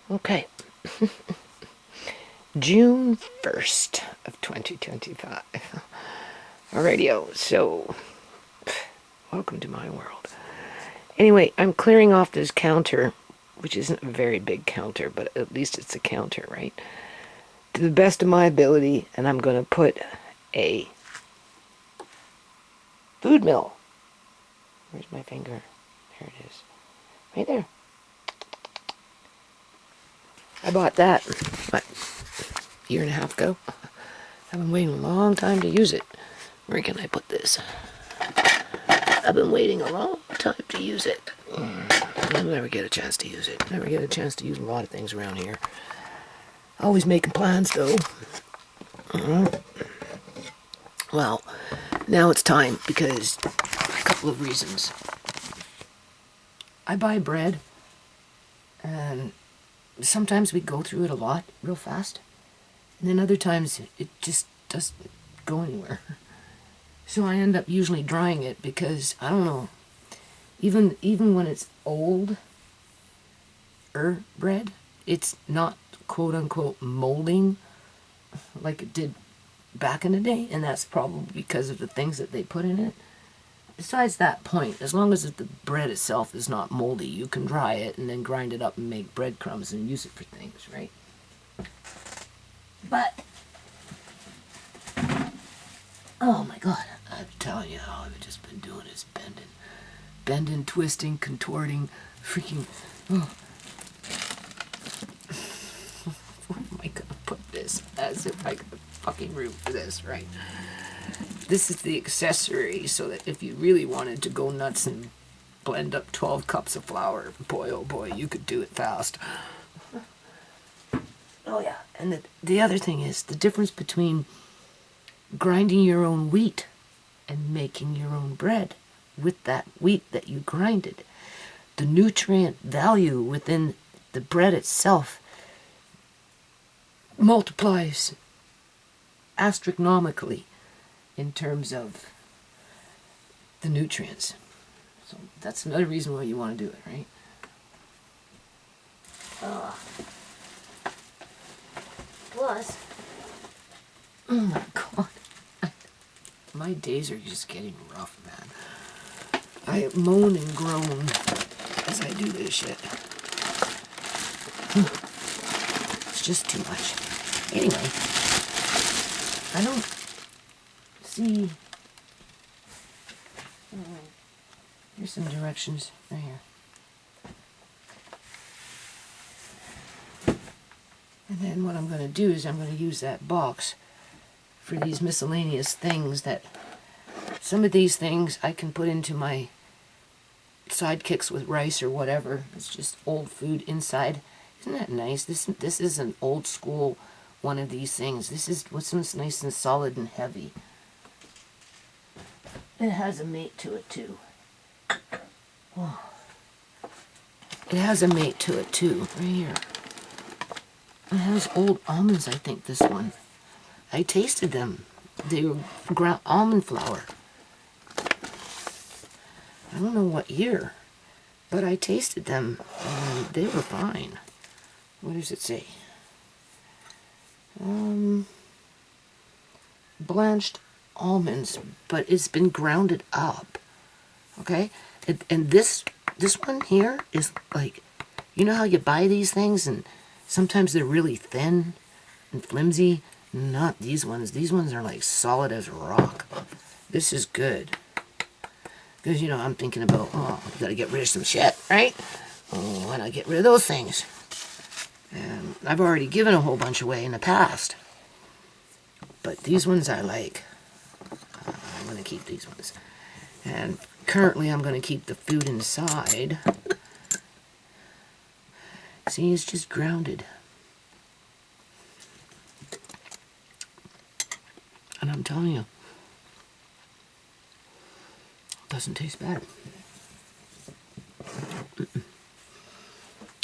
Okay. June 1st of 2025. Radio. So, welcome to my world. Anyway, I'm clearing off this counter, which isn't a very big counter, but at least it's a counter, right? To the best of my ability, and I'm going to put a food mill. Where's my finger? There it is. Right there. I bought that, what, a year and a half ago? I've been waiting a long time to use it. Where can I put this? I've been waiting a long time to use it. I'll never get a chance to use it. Never get a chance to use a lot of things around here. Always making plans, though. Well, now it's time because a couple of reasons. I buy bread, and sometimes we go through it a lot, real fast. And then other times it just doesn't go anywhere. So I end up usually drying it because, I don't know, even when it's old bread, it's not quote-unquote molding like it did back in the day, and that's probably because of the things that they put in it. Besides that point, as long as the bread itself is not moldy, you can dry it and then grind it up and make breadcrumbs and use it for things, right? But, oh my God, I'm telling you, all I've just been doing is bending, twisting, contorting, freaking, oh. Where am I gonna put this? As if I got a fucking room for this, right? This is the accessory, so that if you really wanted to go nuts and blend up 12 cups of flour, boy, oh boy, you could do it fast. Oh yeah, and the other thing is the difference between grinding your own wheat and making your own bread with that wheat that you grinded. The nutrient value within the bread itself multiplies astronomically in terms of the nutrients. So that's another reason why you want to do it, right? Plus, oh my God, my days are just getting rough, man. I moan and groan as I do this shit. It's just too much. Anyway, I don't see. Here's some directions right here. And then what I'm going to do is I'm going to use that box for these miscellaneous things that, some of these things I can put into my sidekicks with rice or whatever. It's just old food inside. Isn't that nice? This is an old school one of these things. This is what's nice and solid and heavy. It has a mate to it too. Oh. It has a mate to it too, right here. It has old almonds, I think, this one. I tasted them. They were ground almond flour. I don't know what year, but I tasted them, and they were fine. What does it say? Blanched almonds, but it's been grounded up. Okay? And this one here is like, you know how you buy these things and sometimes they're really thin and flimsy? Not these ones. These ones are like solid as rock. This is good. Because, you know, I'm thinking about, oh, I've got to get rid of some shit, right? Oh, why not get rid of those things? And I've already given a whole bunch away in the past. But these ones I like. I'm going to keep these ones. And currently I'm going to keep the food inside. See, it's just grounded. And I'm telling you, it doesn't taste bad.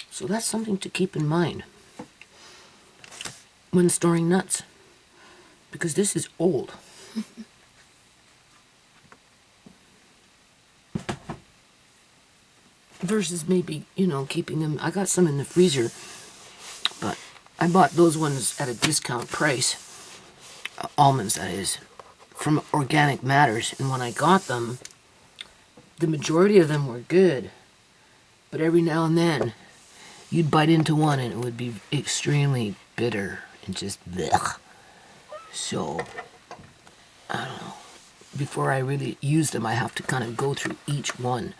So that's something to keep in mind when storing nuts. Because this is old. Versus maybe, you know, keeping them. I got some in the freezer I bought those ones at a discount price, almonds that is, from Organic Matters. And when I got them, the majority of them were good. But every now and then, you'd bite into one and it would be extremely bitter and just blech. So, I don't know. Before I really use them, I have to kind of go through each one.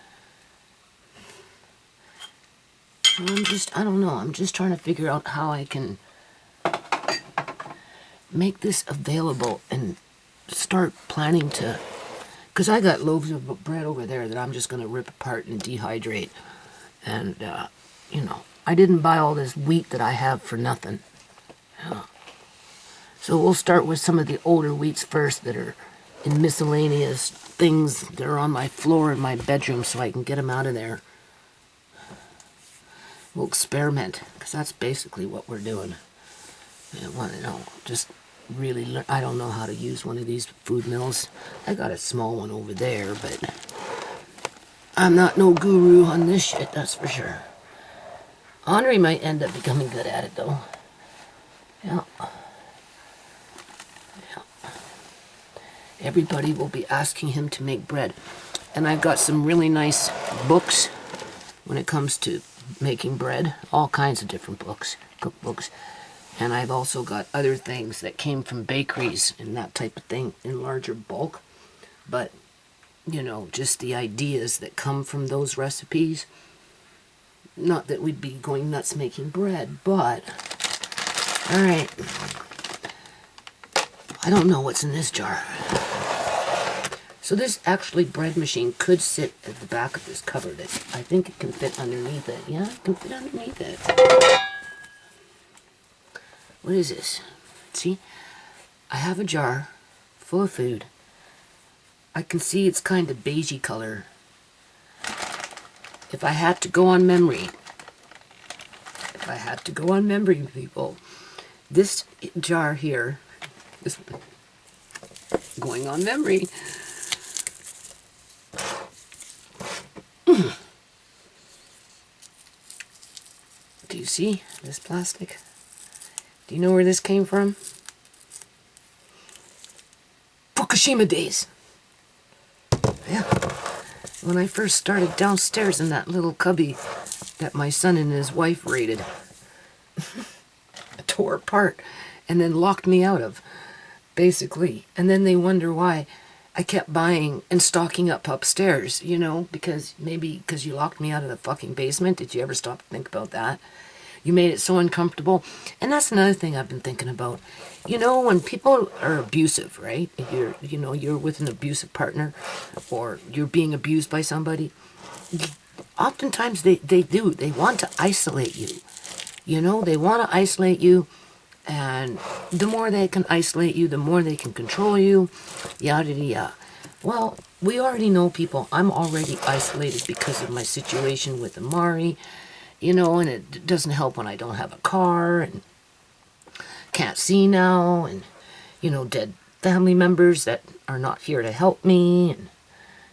So I don't know, I'm just trying to figure out how I can make this available and start planning to, because I got loaves of bread over there that I'm just going to rip apart and dehydrate. And, you know, I didn't buy all this wheat that I have for nothing. So we'll start with some of the older wheats first that are in miscellaneous things that are on my floor in my bedroom so I can get them out of there. We'll experiment, because that's basically what we're doing. Just really learn. I don't know how to use one of these food mills. I got a small one over there, but I'm not no guru on this shit, that's for sure. Henri might end up becoming good at it, though. Yeah. Everybody will be asking him to make bread. And I've got some really nice books when it comes to making bread. All kinds of different books, cookbooks. And I've also got other things that came from bakeries and that type of thing in larger bulk. But, you know, just the ideas that come from those recipes. Not that we'd be going nuts making bread, but... Alright. I don't know what's in this jar. So this actually bread machine could sit at the back of this cupboard. I think it can fit underneath it. Yeah, it can fit underneath it. What is this? See? I have a jar full of food. I can see it's kind of beigey color. If I had to go on memory, people, this jar here, this one, going on memory. Do you see this plastic? Do you know where this came from? Fukushima days. Yeah. When I first started downstairs in that little cubby that my son and his wife raided, tore apart, and then locked me out of, basically. And then they wonder why I kept buying and stocking up upstairs, you know, because you locked me out of the fucking basement. Did you ever stop to think about that? You made it so uncomfortable. And that's another thing I've been thinking about. You know, when people are abusive, right? You're with an abusive partner, or you're being abused by somebody. Oftentimes they do. They want to isolate you. You know, they want to isolate you. And the more they can isolate you, the more they can control you. Yada yada. Well, we already know, people. I'm already isolated because of my situation with Amari. You know, and it doesn't help when I don't have a car and can't see now, and, you know, dead family members that are not here to help me, and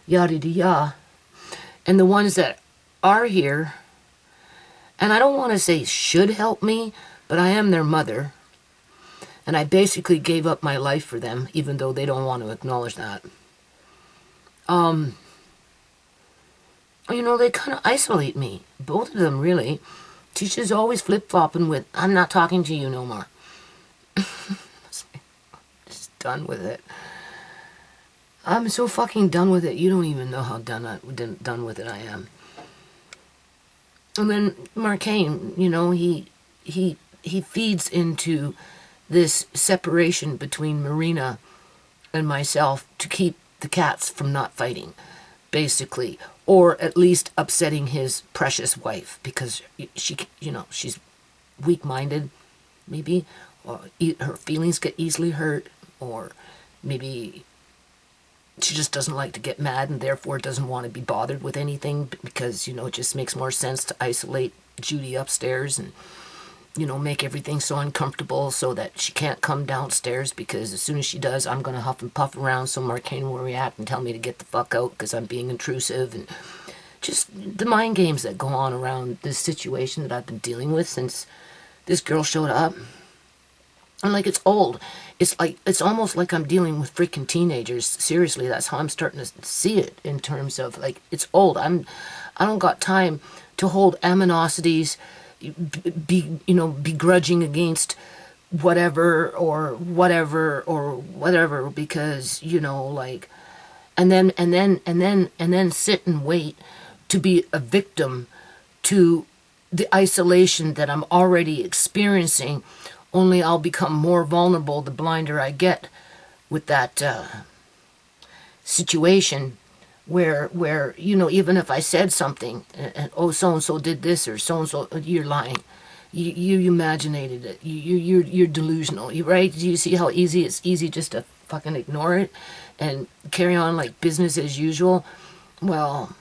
yada yada. And the ones that are here, and I don't want to say should help me, but I am their mother, and I basically gave up my life for them, even though they don't want to acknowledge that. You know, they kind of isolate me. Both of them, really. Teacher's always flip-flopping with, I'm not talking to you no more. Just done with it. I'm so fucking done with it. You don't even know how done with it I am. And then Marcane, you know, he feeds into this separation between Marina and myself to keep the cats from not fighting, basically. Or at least upsetting his precious wife, because she, you know, she's weak-minded, maybe, or her feelings get easily hurt, or maybe she just doesn't like to get mad and therefore doesn't want to be bothered with anything, because, you know, it just makes more sense to isolate Judy upstairs and, you know, make everything so uncomfortable so that she can't come downstairs, because as soon as she does, I'm going to huff and puff around so Marcane will react and tell me to get the fuck out because I'm being intrusive, and just the mind games that go on around this situation that I've been dealing with since this girl showed up. I'm like, it's old. It's almost like I'm dealing with freaking teenagers. Seriously, that's how I'm starting to see it in terms of, like, it's old. I don't got time to hold animosities, begrudging against whatever or whatever, because, like, and then sit and wait to be a victim to the isolation that I'm already experiencing. Only I'll become more vulnerable the blinder I get with that situation where even if I said something and oh, so-and-so did this or so-and-so, you're lying. You imaginated it. You're delusional. Right? Do you see how it's easy just to fucking ignore it and carry on like business as usual? Well,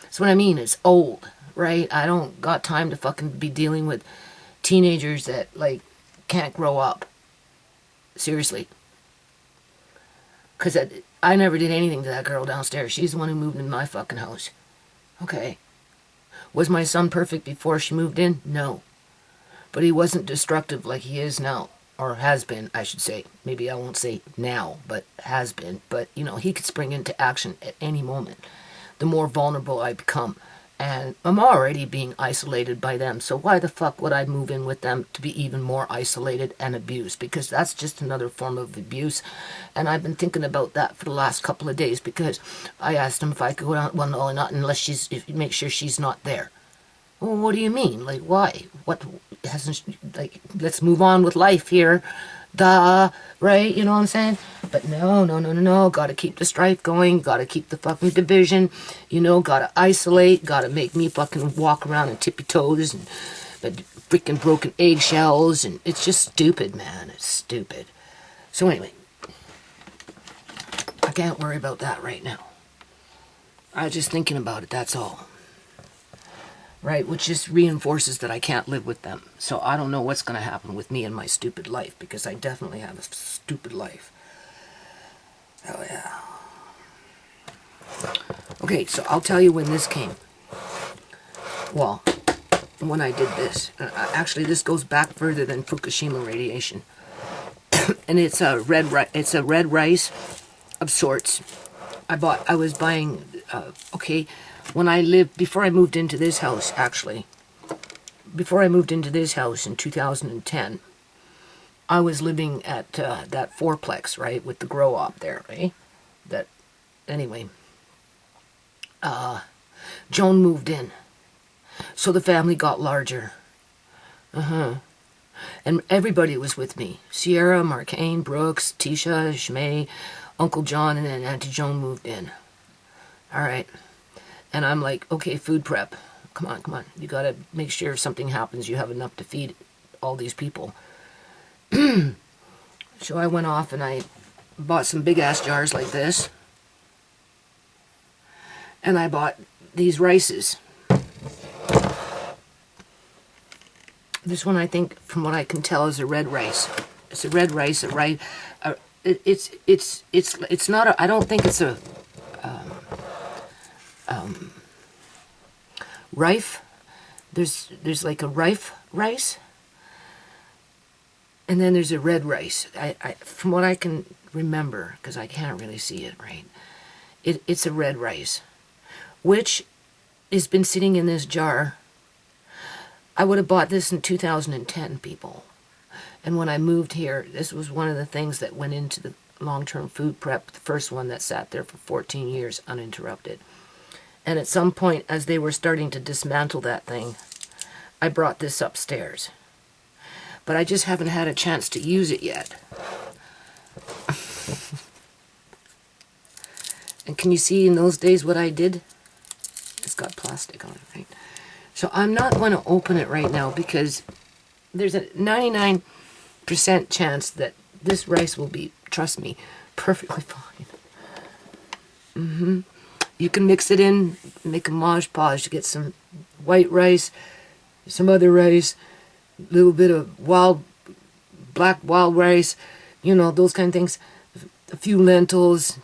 that's what I mean. It's old, right? I don't got time to fucking be dealing with teenagers that, like, can't grow up. Seriously. Because I never did anything to that girl downstairs. She's the one who moved in my fucking house. Okay. Was my son perfect before she moved in? No. But he wasn't destructive like he is now. Or has been, I should say. Maybe I won't say now, but has been. But, he could spring into action at any moment. The more vulnerable I become. And I'm already being isolated by them. So why the fuck would I move in with them to be even more isolated and abused? Because that's just another form of abuse. And I've been thinking about that for the last couple of days, because I asked him if I could go down. Well, no, not unless make sure she's not there. Well, what do you mean? Like, why? What hasn't, like, let's move on with life here. Duh, right? You know what I'm saying? But no. Gotta keep the strife going. Gotta keep the fucking division. Gotta isolate. Gotta make me fucking walk around on tippy toes and freaking broken eggshells. And it's just stupid, man. It's stupid. So anyway, I can't worry about that right now. I'm just thinking about it, that's all. Right, which just reinforces that I can't live with them. So I don't know what's going to happen with me and my stupid life, because I definitely have a stupid life. Oh, yeah. Okay, so I'll tell you when this came. Well, when I did this. Actually, this goes back further than Fukushima radiation. And it's a red rice of sorts. I was buying, before I moved into this house, before I moved into this house in 2010, I was living at that fourplex, right, with the grow op there, right? Joan moved in. So the family got larger. And everybody was with me. Sierra, Marcaine, Brooks, Tisha, Shmay, Uncle John, and then Auntie Joan moved in. All right. And I'm like, okay, food prep. Come on. You got to make sure if something happens, you have enough to feed all these people. So I went off and I bought some big-ass jars like this. And I bought these rices. This one, I think, from what I can tell, is a red rice. It's a red rice. It's not a. I don't think it's a rife. There's like a rife rice, and then there's a red rice. I from what I can remember, because I can't really see it right. It's a red rice, which has been sitting in this jar. I would have bought this in 2010, people. And when I moved here, this was one of the things that went into the long-term food prep, the first one that sat there for 14 years uninterrupted. And at some point, as they were starting to dismantle that thing, I brought this upstairs. But I just haven't had a chance to use it yet. And can you see in those days what I did? It's got plastic on it, right? So I'm not going to open it right now because there's a 99% chance that this rice will be, trust me, perfectly fine. You can mix it in, make a mosh podge to get some white rice, some other rice, a little bit of black wild rice, those kind of things. A few lentils,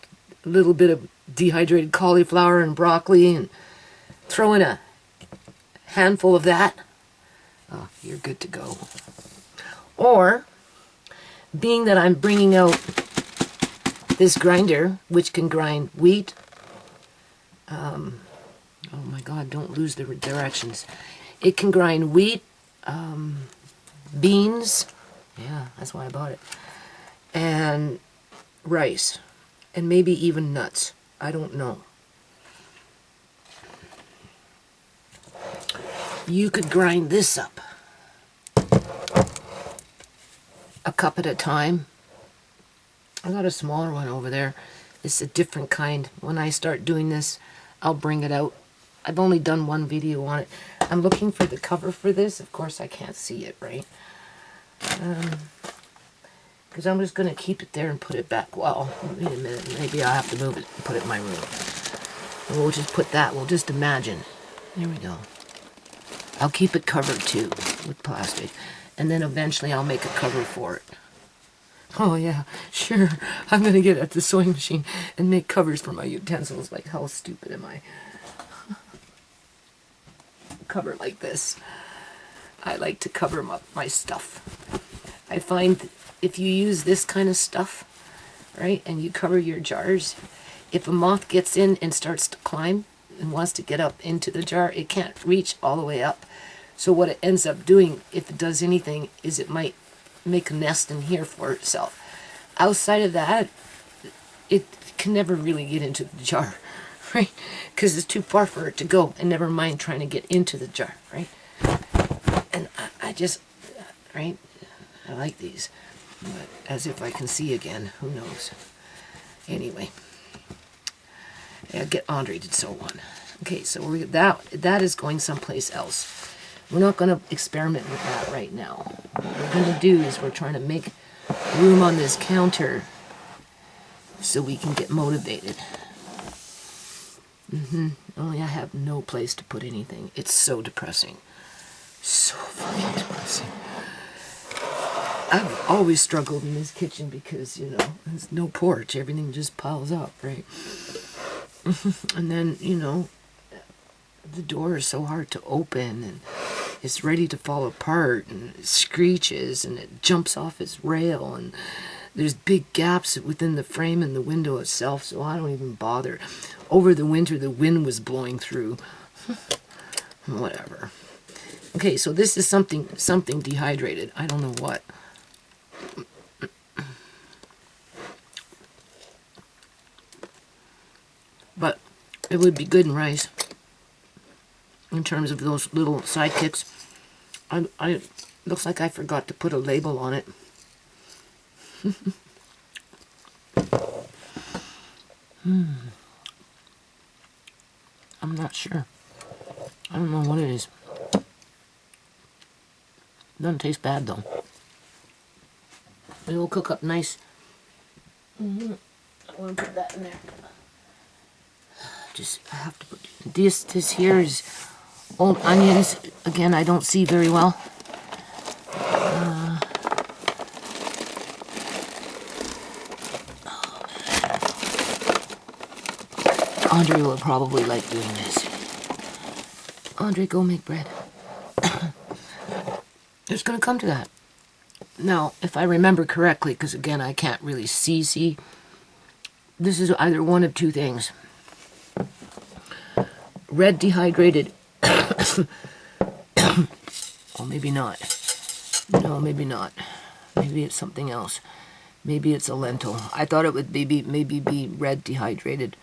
a little bit of dehydrated cauliflower and broccoli, and throw in a handful of that, Oh, you're good to go. Or, being that I'm bringing out this grinder, which can grind wheat, oh my God, don't lose the directions. It can grind wheat, beans, yeah, that's why I bought it, and rice, and maybe even nuts. I don't know. You could grind this up a cup at a time. I got a smaller one over there. It's a different kind. When I start doing this, I'll bring it out. I've only done one video on it. I'm looking for the cover for this. Of course, I can't see it, right? Because I'm just going to keep it there and put it back. Well, wait a minute. Maybe I'll have to move it and put it in my room. And we'll just put that. We'll just imagine. There we go. I'll keep it covered too with plastic. And then eventually I'll make a cover for it. Oh yeah, sure. I'm going to get at the sewing machine and make covers for my utensils. Like, how stupid am I? Cover like this. I like to cover up my stuff. I find if you use this kind of stuff, right, and you cover your jars, if a moth gets in and starts to climb and wants to get up into the jar, it can't reach all the way up. So what it ends up doing, if it does anything, is it might make a nest in here for itself. Outside of that, it can never really get into the jar, right? Because it's too far for it to go, and never mind trying to get into the jar, right? And I just, right, I like these. But as if I can see again, who knows? Anyway, yeah, get Andre to sew one. Okay, so that is going someplace else. We're not going to experiment with that right now. What we're going to do is we're trying to make room on this counter so we can get motivated. Only I have no place to put anything. It's so depressing. So fucking depressing. I've always struggled in this kitchen because, you know, there's no porch. Everything just piles up, right? And then, you know, the door is so hard to open, and it's ready to fall apart, and it screeches, and it jumps off its rail, and there's big gaps within the frame and the window itself, so I don't even bother. Over the winter, the wind was blowing through. Whatever. Okay, so this is something dehydrated. I don't know what. But it would be good in rice. In terms of those little sidekicks. I looks like I forgot to put a label on it. I'm not sure. I don't know what it is. Doesn't taste bad though. It will cook up nice. I want to put that in there. I have to put this here is old onions. Again, I don't see very well. Andre will probably like doing this. Andre, go make bread. It's going to come to that. Now, if I remember correctly, because again, I can't really see, this is either one of two things. Red dehydrated. Oh, maybe not. No, maybe not. Maybe it's something else. Maybe it's a lentil. I thought it would maybe be red dehydrated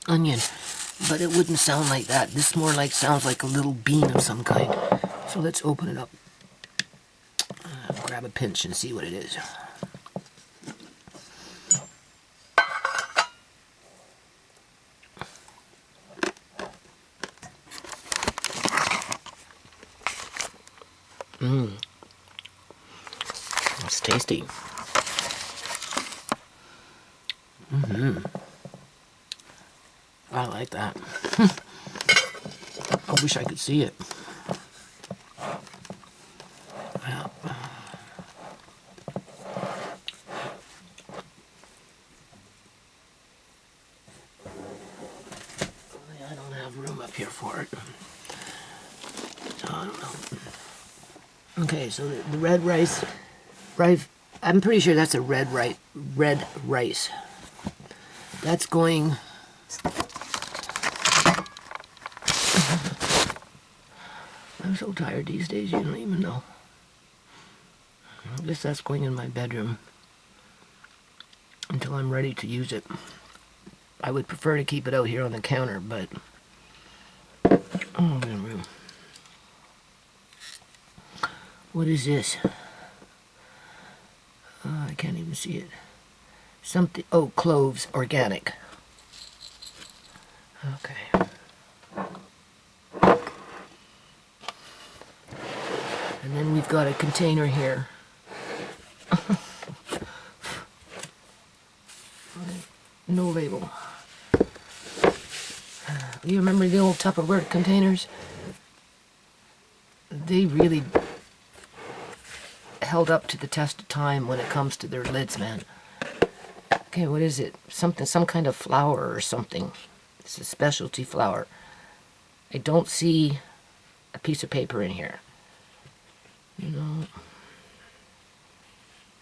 onion, but it wouldn't sound like that. This more like sounds like a little bean of some kind. So let's open it up. Grab a pinch and see what it is. That's tasty. I like that. I wish I could see it. Yeah. I don't have room up here for it. I don't know. Okay, so the red rice, I'm pretty sure that's a red rice. That's going. I'm so tired these days, you don't even know. I guess that's going in my bedroom until I'm ready to use it. I would prefer to keep it out here on the counter, but oh, what is this? I can't even see it. Something. Oh, cloves, organic. Okay. And then we've got a container here. No label. You remember the old Tupperware containers? They really held up to the test of time when it comes to their lids, man. Okay, what is it? Some kind of flour or something. It's a specialty flour. I don't see a piece of paper in here. You know.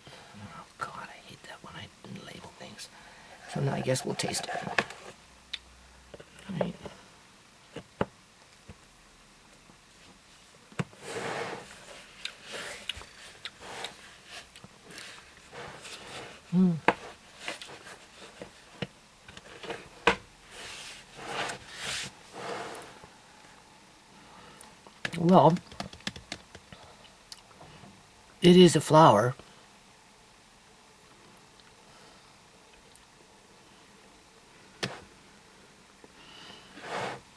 Oh God, I hate that when I didn't label things. So now I guess we'll taste it. All right. Well, it is a flour.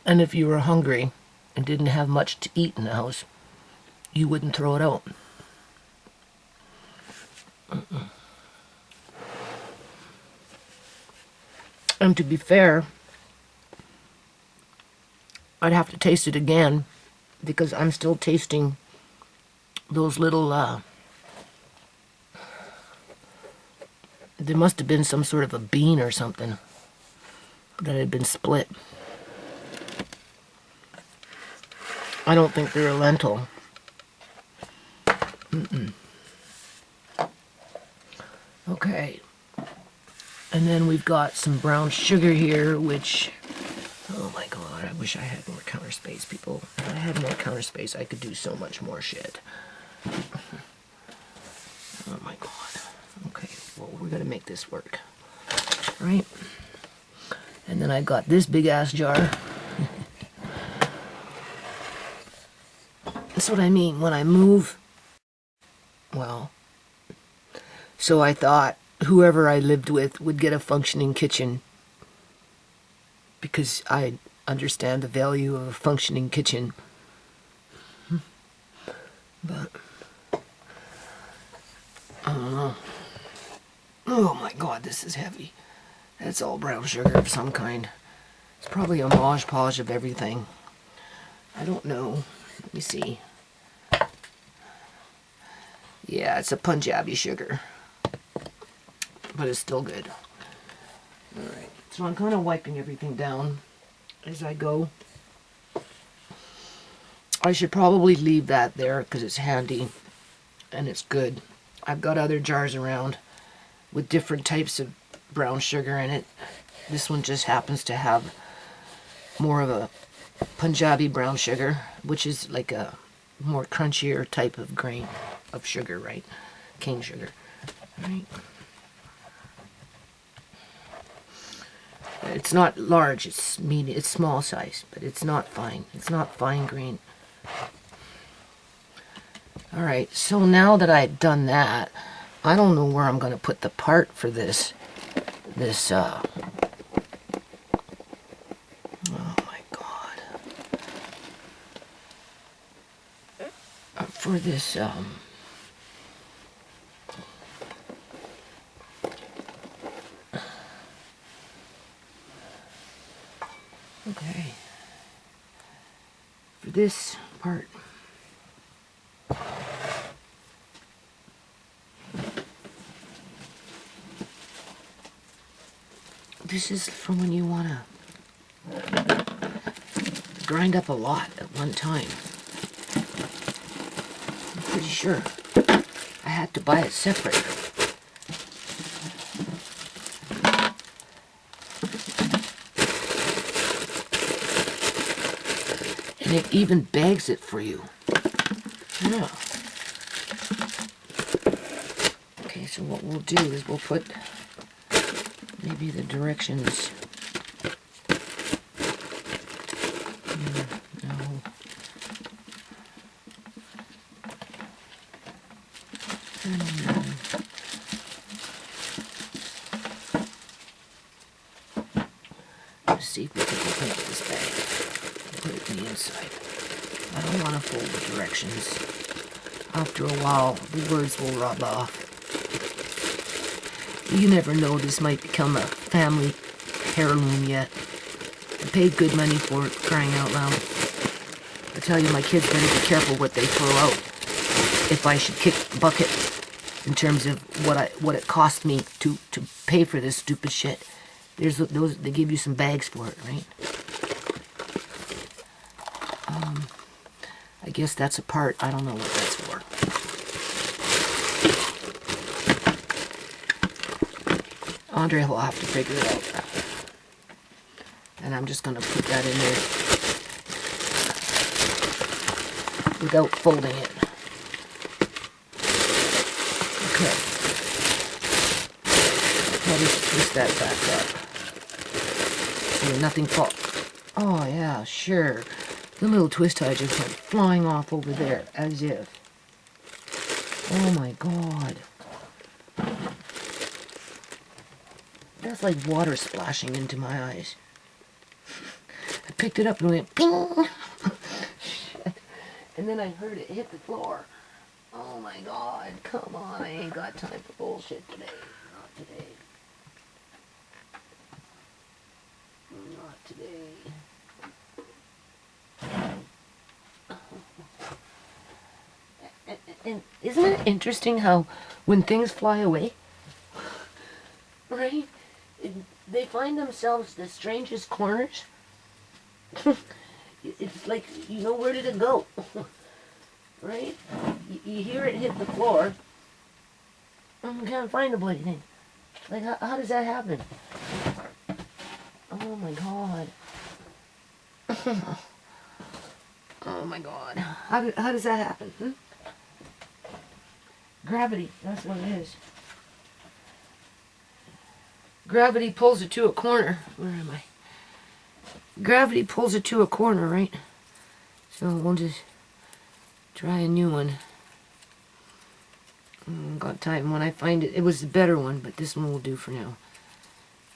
And if you were hungry and didn't have much to eat in the house, you wouldn't throw it out. And to be fair, I'd have to taste it again because I'm still tasting those little, there must have been some sort of a bean or something that had been split. I don't think they're a lentil. Okay. And then we've got some brown sugar here, which, oh my God, I wish I had more counter space, people. If I had more counter space, I could do so much more shit. Oh my God. Okay, well, we're gonna make this work. Right? And then I got this big ass jar. That's what I mean when I move. Well, so I thought whoever I lived with would get a functioning kitchen because I understand the value of a functioning kitchen. But I don't know. Oh my God, this is heavy. That's all brown sugar of some kind. It's probably a Mod Podge of everything. I don't know. Let me see. Yeah, it's a Punjabi sugar. But it's still good. Alright, so I'm kind of wiping everything down as I go. I should probably leave that there because it's handy and it's good. I've got other jars around with different types of brown sugar in it. This one just happens to have more of a Punjabi brown sugar, which is like a more crunchier type of grain of sugar, right? Cane sugar. Right? It's not large, it's medium, it's small size, but it's not fine. It's not fine grain. Alright, so now that I've done that, I don't know where I'm going to put the part for this, oh my God. For this, okay. For this part. This is for when you want to grind up a lot at one time. I'm pretty sure. I had to buy it separate. And it even bags it for you. Yeah. Okay, so what we'll do is we'll put maybe the directions. No. Let's see if we can open up this bag and put it in the inside. I don't want to fold the directions. After a while, the words will rub off. You never know, this might become a family heirloom yet. I paid good money for it, crying out loud. I tell you, my kids better be careful what they throw out. If I should kick the bucket in terms of what it cost me to pay for this stupid shit. There's those, they give you some bags for it, right? I guess that's a part. I don't know what that's for. Andre will have to figure it out. And I'm just going to put that in there without folding it. Okay. I'll just twist that back up. So nothing fall. Oh yeah, sure. The little twist tie just went flying off over there, as if. Oh my god. That's like water splashing into my eyes. I picked it up and went ping! And then I heard it hit the floor. Oh my god, come on, I ain't got time for bullshit today. Not today. Not today. And isn't it interesting how when things fly away, right, they find themselves the strangest corners? It's like, you know, where did it go? Right? You hear it hit the floor, and you can't find the bloody thing. Like, how does that happen? Oh my god. Oh my god. How does that happen? Hmm? Gravity, that's what it is. Gravity pulls it to a corner. Where am I? Gravity pulls it to a corner, right? So we'll just try a new one. Got time when I find it. It was the better one, but this one will do for now.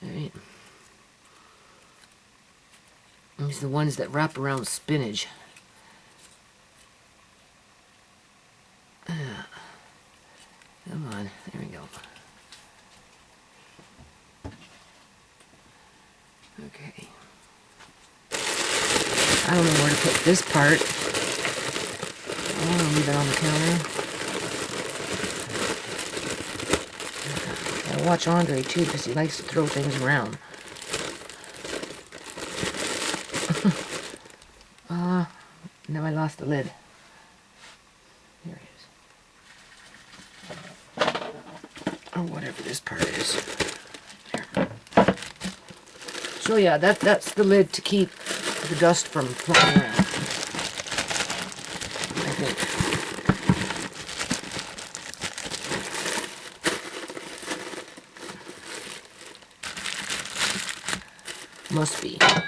Alright. These are the ones that wrap around spinach. Come on, there we go. Okay. I don't know where to put this part. I'm gonna leave it on the counter. I watch Andre too, because he likes to throw things around. Now I lost the lid. Here it is. Or whatever this part is. There. So yeah, that's the lid to keep the dust from flying around. I think. Must be. Yeah.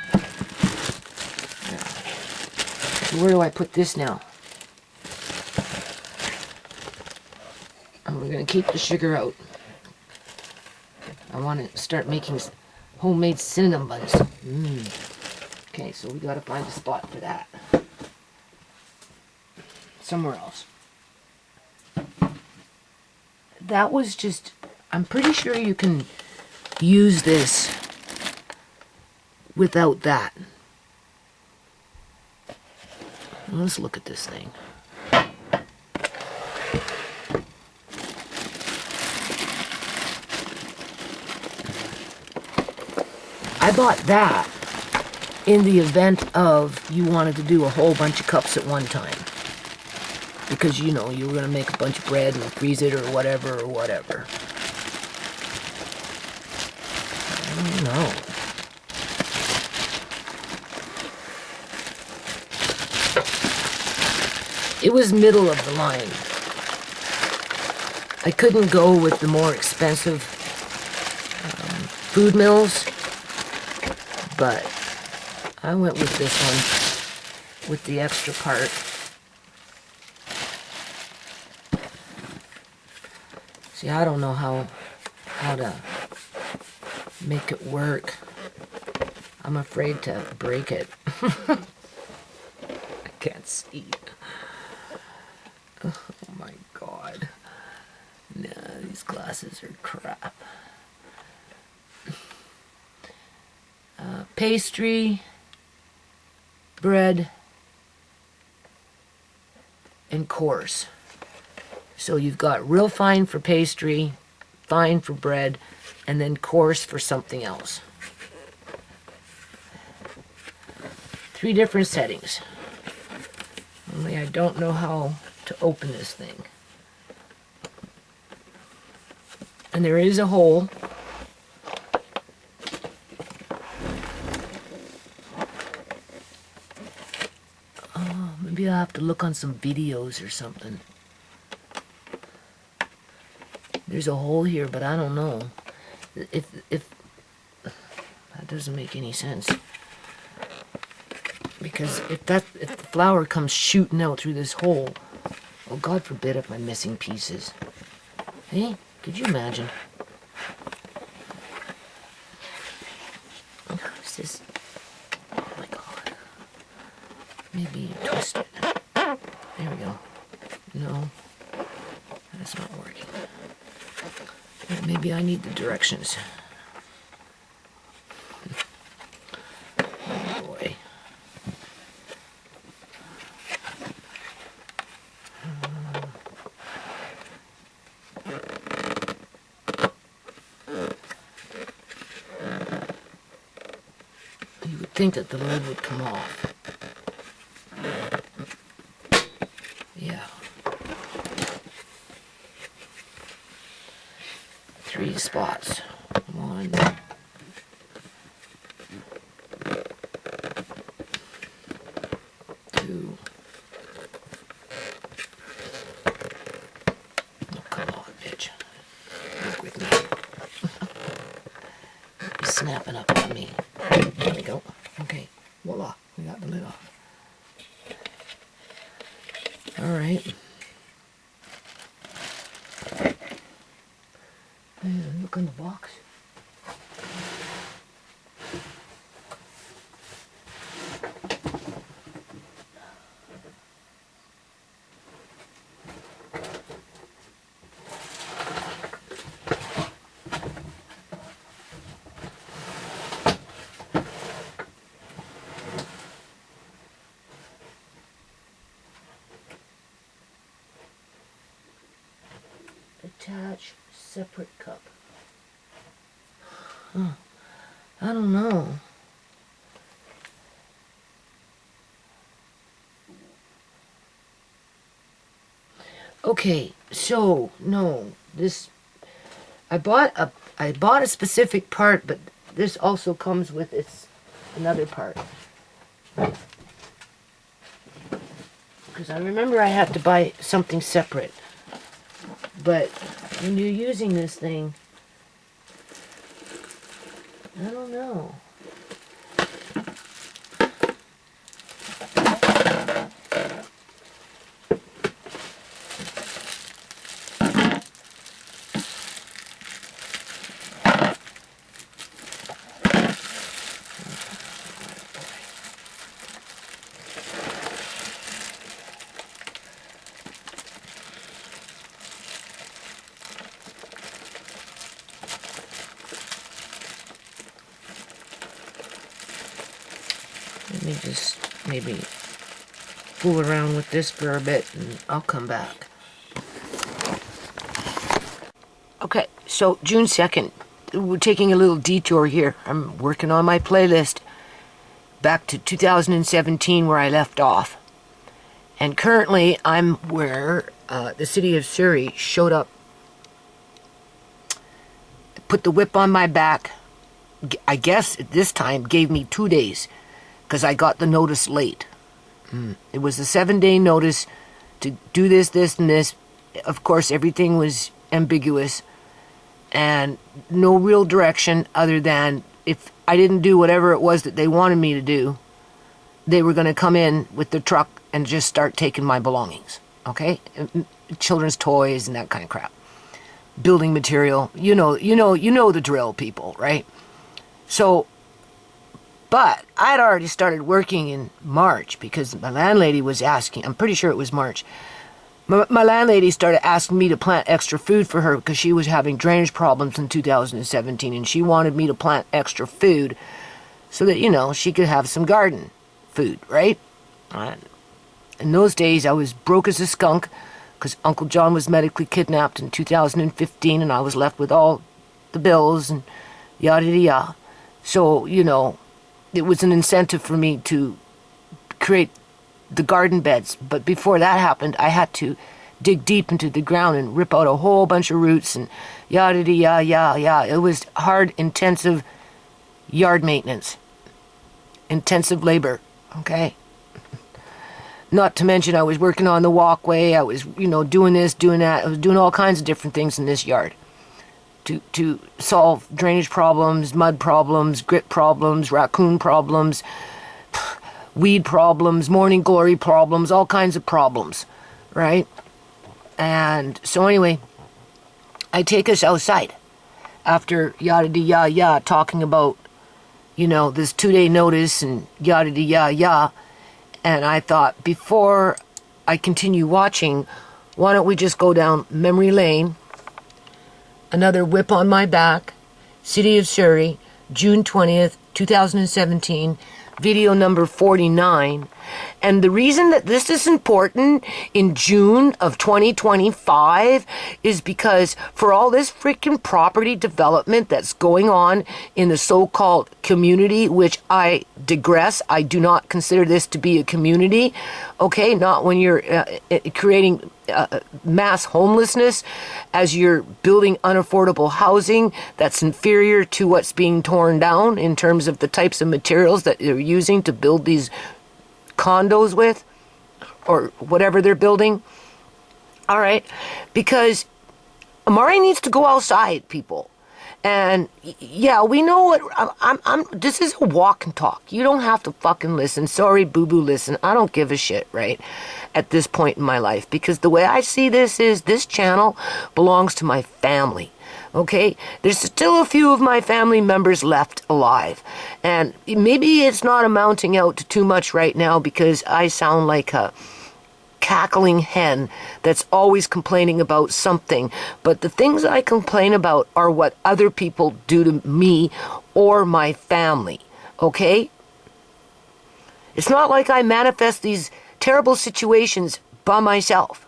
So where do I put this now? And we're going to keep the sugar out. I want to start making homemade cinnamon buns. Okay, so we got to find a spot for that. Somewhere else. That was just, I'm pretty sure you can use this without that. Let's look at this thing. I bought that in the event of you wanted to do a whole bunch of cups at one time. Because, you know, you were going to make a bunch of bread and freeze it or whatever. I don't know. It was middle of the line. I couldn't go with the more expensive food mills, but I went with this one with the extra part. See, I don't know how to make it work. I'm afraid to break it. I can't see. Oh my God. Nah, these glasses are crap. Pastry, bread, and coarse. So you've got real fine for pastry, fine for bread, and then coarse for something else. 3 different settings. Only I don't know how to open this thing. And there is a hole. Oh, maybe I'll have to look on some videos or something. There's a hole here, but I don't know. If that doesn't make any sense. Because if the flour comes shooting out through this hole, oh, God forbid if I'm missing pieces. Hey, could you imagine? Is this? Oh my God. Maybe you twist it. There we go. No, that's not working. Maybe I need the directions. Oh boy. You would think that the lid would come off. Yeah. 3 spots. 1, 2. Oh, come on, bitch. Work with me. He's snapping up on me. There we go. Okay. Voila. We got the lid off. All right. Look in the box. Attach separate cup. Huh. I don't know. Okay, so no, this I bought a specific part, but this also comes with another part. Because I remember I had to buy something separate. But when you're using this thing, I don't know. Let me just maybe fool around with this for a bit and I'll come back. Okay, so June 2nd, we're taking a little detour here. I'm working on my playlist. back to 2017 where I left off. And currently I'm where the city of Surrey showed up, put the whip on my back. I guess at this time gave me 2 days because I got the notice late. It was a 7-day notice to do this, this, and this. Of course, everything was ambiguous and no real direction other than if I didn't do whatever it was that they wanted me to do, they were going to come in with the truck and just start taking my belongings, okay? Children's toys and that kind of crap. Building material, you know the drill, people, right? So, but I'd already started working in March because my landlady was asking, I'm pretty sure it was March. My landlady started asking me to plant extra food for her because she was having drainage problems in 2017 and she wanted me to plant extra food so that, she could have some garden food, right? In those days, I was broke as a skunk because Uncle John was medically kidnapped in 2015 and I was left with all the bills and yada yada yada. So, it was an incentive for me to create the garden beds. But before that happened, I had to dig deep into the ground and rip out a whole bunch of roots and yada yada yada yada. It was hard, intensive yard maintenance, intensive labor, okay? Not to mention I was working on the walkway, I was, doing this, doing that. I was doing all kinds of different things in this yard to solve drainage problems, mud problems, grit problems, raccoon problems, weed problems, morning glory problems, all kinds of problems, right? And so anyway, I take us outside after yada yada yada talking about, this 2-day notice and yada yada yada. And I thought, before I continue watching, why don't we just go down memory lane? Another whip on my back, City of Surrey, June 20th, 2017, video number 49. And the reason that this is important in June of 2025 is because for all this freaking property development that's going on in the so-called community, which I digress, I do not consider this to be a community, okay? Not when you're creating mass homelessness as you're building unaffordable housing that's inferior to what's being torn down in terms of the types of materials that they're using to build these condos with, or whatever they're building. All right, because Amari needs to go outside, people. And yeah, we know what this is a walk and talk. You don't have to fucking listen. Sorry, boo-boo, listen. I don't give a shit, right? At this point in my life, because the way I see this is this channel belongs to my family. Okay, there's still a few of my family members left alive. And maybe it's not amounting out to too much right now because I sound like a cackling hen that's always complaining about something. But the things I complain about are what other people do to me or my family. Okay? It's not like I manifest these terrible situations by myself.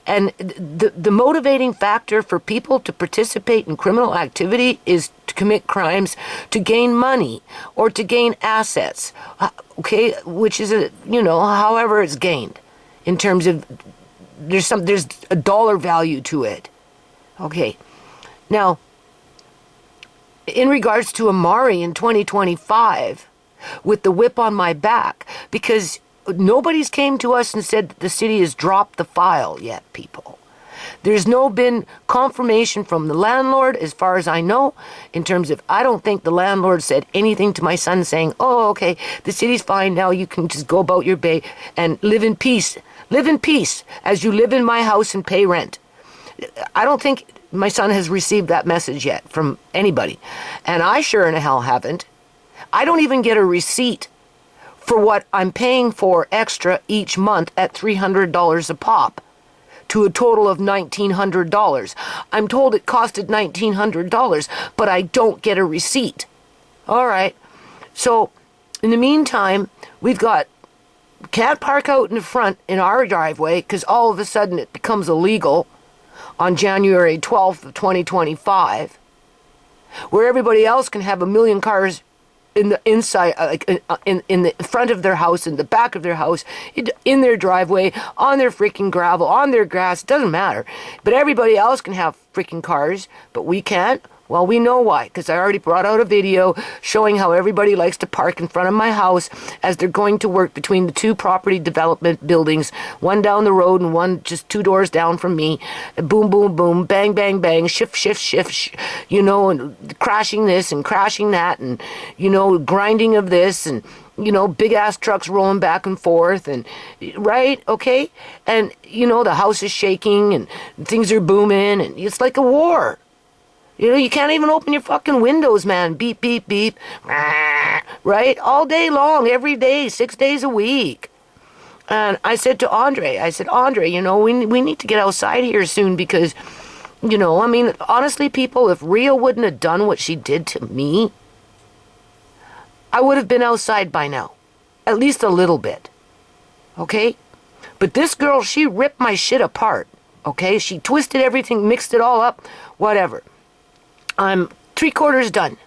And the motivating factor for people to participate in criminal activity is to commit crimes to gain money or to gain assets, okay, which is however it's gained in terms of there's a dollar value to it. Okay. Now, in regards to Amari in 2025 with the whip on my back, because nobody's came to us and said that the city has dropped the file yet, people. There's no been confirmation from the landlord, as far as I know, in terms of, I don't think the landlord said anything to my son saying, oh, okay, the city's fine now, you can just go about your day and live in peace. Live in peace as you live in my house and pay rent. I don't think my son has received that message yet from anybody. And I sure in the hell haven't. I don't even get a receipt for what I'm paying for extra each month at $300 a pop, to a total of $1,900. I'm told it costed $1,900, but I don't get a receipt. All right. So in the meantime, can't park out in the front in our driveway because all of a sudden it becomes illegal on January 12th of 2025, where everybody else can have a million cars in the inside, in the front of their house, in the back of their house, in their driveway, on their freaking gravel, on their grass. It doesn't matter. But everybody else can have freaking cars, but we can't. Well, we know why, because I already brought out a video showing how everybody likes to park in front of my house as they're going to work between the two property development buildings, one down the road and one just 2 doors down from me. Boom, boom, boom, bang, bang, bang, shift, shift, shift, you know, and crashing this and crashing that and, you know, grinding of this and, you know, big ass trucks rolling back and forth and, right, okay? And, you know, the house is shaking and things are booming and it's like a war. You know, you can't even open your fucking windows, man. Beep, beep, beep. Right? All day long, every day, 6 days a week. And I said to Andre, Andre, you know, we need to get outside here soon because, you know, I mean, honestly, people, if Ria wouldn't have done what she did to me, I would have been outside by now. At least a little bit. Okay? But this girl, she ripped my shit apart. Okay? She twisted everything, mixed it all up, whatever. I'm 3/4 done.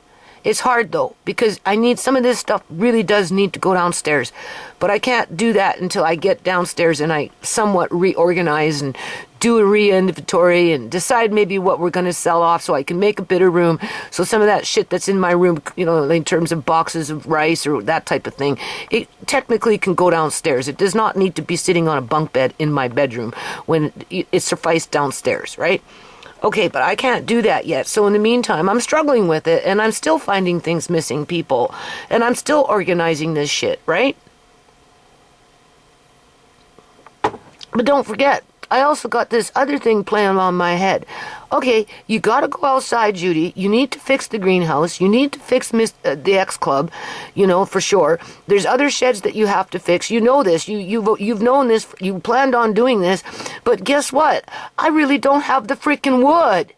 It's hard though, because I need some of this stuff really does need to go downstairs. But I can't do that until I get downstairs and I somewhat reorganize and do a re-inventory and decide maybe what we're going to sell off so I can make a bit of room. So some of that shit that's in my room, you know, in terms of boxes of rice or that type of thing, it technically can go downstairs. It does not need to be sitting on a bunk bed in my bedroom when it suffices downstairs, right? Okay, but I can't do that yet. So in the meantime, I'm struggling with it and I'm still finding things missing, people. And I'm still organizing this shit, right? But don't forget, I also got this other thing playing on my head. Okay, you gotta go outside, Judy. You need to fix the greenhouse. You need to fix the X Club, you know, for sure. There's other sheds that you have to fix. You know this. You've known this. You planned on doing this. But guess what? I really don't have the freaking wood.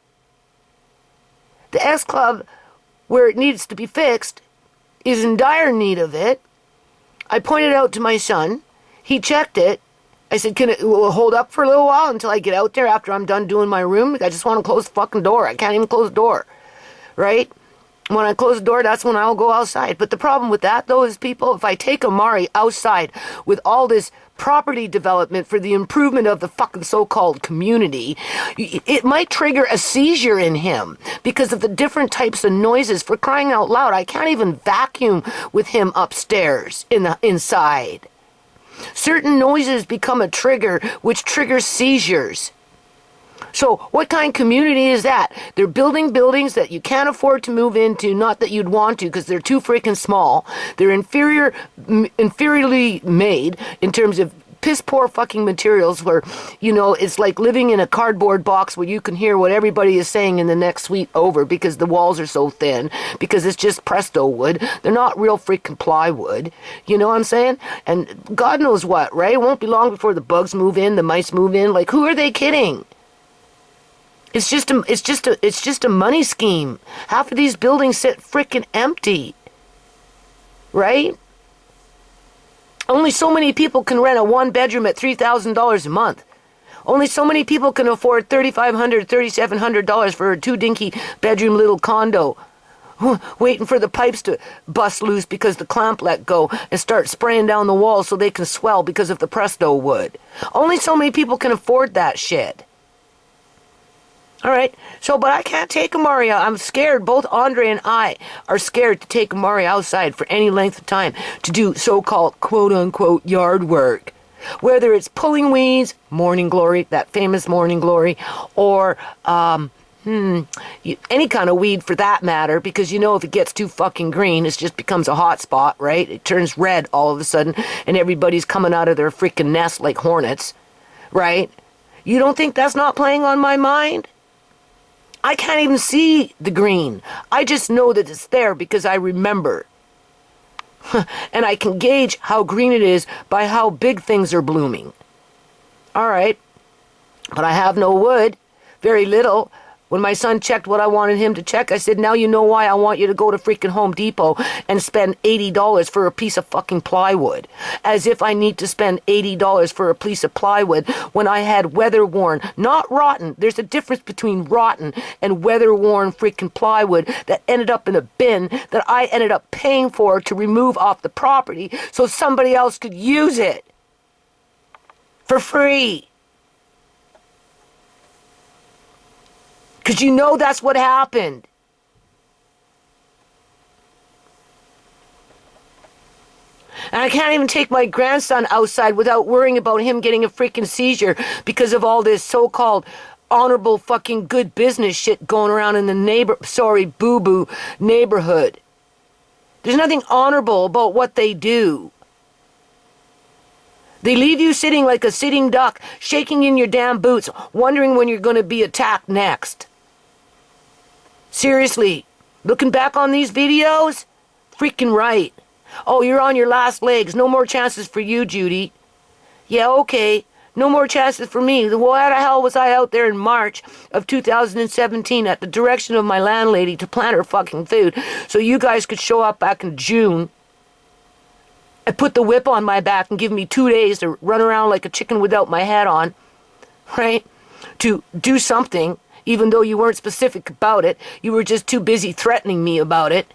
The X Club, where it needs to be fixed, is in dire need of it. I pointed out to my son. He checked it. I said, can it hold up for a little while until I get out there after I'm done doing my room? I just want to close the fucking door. I can't even close the door. Right? When I close the door, that's when I'll go outside. But the problem with that, though, is people, if I take Amari outside with all this property development for the improvement of the fucking so-called community, it might trigger a seizure in him because of the different types of noises. For crying out loud, I can't even vacuum with him upstairs inside. Certain noises become a trigger, which triggers seizures. So what kind of community is that? They're building buildings that you can't afford to move into, not that you'd want to because they're too freaking small. They're inferiorly made in terms of piss poor fucking materials where, you know, it's like living in a cardboard box where you can hear what everybody is saying in the next suite over because the walls are so thin, because it's just Presto wood. They're not real freaking plywood. You know what I'm saying? And God knows what, right? It won't be long before the bugs move in, the mice move in. Like, who are they kidding? It's just a money scheme. Half of these buildings sit freaking empty. Right? Only so many people can rent a 1-bedroom at $3,000 a month. Only so many people can afford $3,500, $3,700 for a 2-dinky bedroom little condo. Waiting for the pipes to bust loose because the clamp let go and start spraying down the walls so they can swell because of the Presto wood. Only so many people can afford that shit. All right, so, but I can't take Amari out. I'm scared. Both Andre and I are scared to take Amari outside for any length of time to do so-called quote-unquote yard work. Whether it's pulling weeds, morning glory, that famous morning glory, or any kind of weed for that matter, because you know if it gets too fucking green, it just becomes a hot spot, right? It turns red all of a sudden, and everybody's coming out of their freaking nest like hornets, right? You don't think that's not playing on my mind? I can't even see the green. I just know that it's there because I remember. And I can gauge how green it is by how big things are blooming. All right. But I have no wood. Very little. When my son checked what I wanted him to check, I said, now you know why I want you to go to freaking Home Depot and spend $80 for a piece of fucking plywood. As if I need to spend $80 for a piece of plywood when I had weather-worn, not rotten. There's a difference between rotten and weather-worn freaking plywood that ended up in a bin that I ended up paying for to remove off the property so somebody else could use it for free. Because you know that's what happened. And I can't even take my grandson outside without worrying about him getting a freaking seizure because of all this so-called honorable fucking good business shit going around in the boo-boo neighborhood. There's nothing honorable about what they do. They leave you sitting like a sitting duck, shaking in your damn boots, wondering when you're going to be attacked next. Seriously, looking back on these videos, freaking right. Oh, you're on your last legs. No more chances for you, Judy. Yeah, okay. No more chances for me. Why the hell was I out there in March of 2017 at the direction of my landlady to plant her fucking food so you guys could show up back in June and put the whip on my back and give me 2 days to run around like a chicken without my head on, right? To do something. Even though you weren't specific about it, you were just too busy threatening me about it.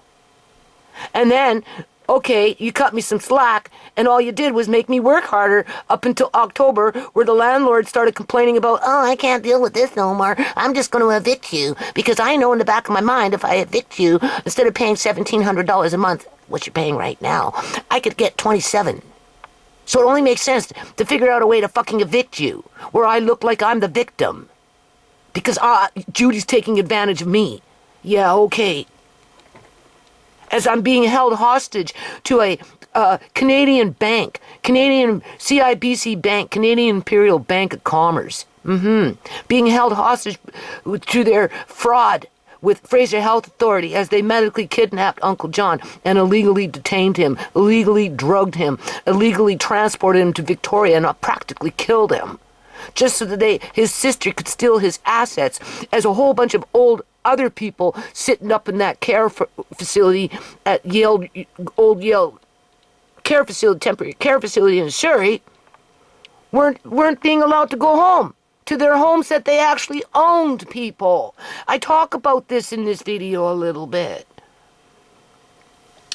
And then, okay, you cut me some slack, and all you did was make me work harder up until October, where the landlord started complaining about, oh, I can't deal with this no more. I'm just going to evict you, because I know in the back of my mind, if I evict you, instead of paying $1,700 a month, what you're paying right now, I could get $27. So it only makes sense to figure out a way to fucking evict you, where I look like I'm the victim. Because Judy's taking advantage of me. Yeah, okay. As I'm being held hostage to a Canadian bank, Canadian CIBC Bank, Canadian Imperial Bank of Commerce. Being held hostage to their fraud with Fraser Health Authority as they medically kidnapped Uncle John and illegally detained him, illegally drugged him, illegally transported him to Victoria and practically killed him. Just so that his sister could steal his assets, as a whole bunch of other people sitting up in that care facility at old Yale care facility, temporary care facility in Surrey, weren't being allowed to go home to their homes that they actually owned, people. I talk about this in this video a little bit.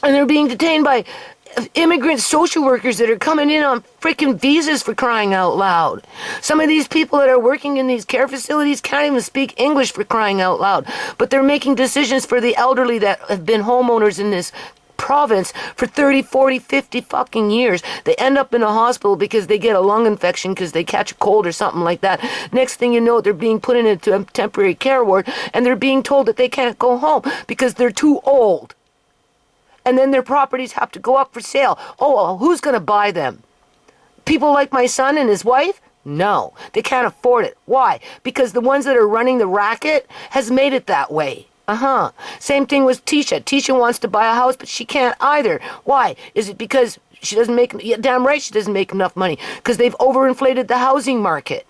And they're being detained by immigrant social workers that are coming in on freaking visas, for crying out loud. Some of these people that are working in these care facilities can't even speak English, for crying out loud. But they're making decisions for the elderly that have been homeowners in this province for 30, 40, 50 fucking years. They end up in a hospital because they get a lung infection because they catch a cold or something like that. Next thing you know, they're being put into a temporary care ward and they're being told that they can't go home because they're too old. And then their properties have to go up for sale. Oh, well, who's going to buy them? People like my son and his wife? No, they can't afford it. Why? Because the ones that are running the racket has made it that way. Same thing with Tisha. Tisha wants to buy a house, but she can't either. Why? Is it because she doesn't make... Yeah, damn right she doesn't make enough money. Because they've overinflated the housing market.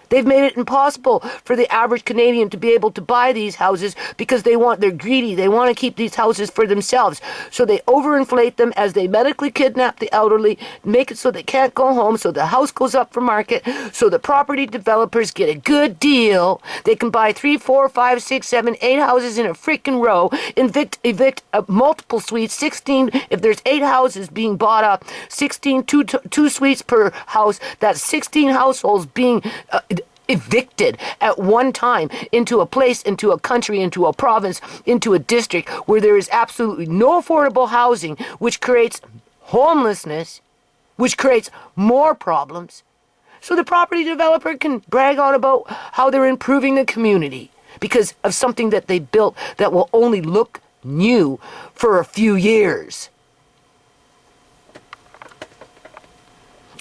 They've made it impossible for the average Canadian to be able to buy these houses because they're greedy. They want to keep these houses for themselves. So they overinflate them as they medically kidnap the elderly, make it so they can't go home, so the house goes up for market, so the property developers get a good deal. They can buy 3, 4, 5, 6, 7, 8 houses in a freaking row, evict multiple suites, 16, if there's 8 houses being bought up, 16, two suites per house, that's 16 households being... evicted at one time into a place, into a country, into a province, into a district where there is absolutely no affordable housing, which creates homelessness, which creates more problems. So the property developer can brag on about how they're improving the community because of something that they built that will only look new for a few years.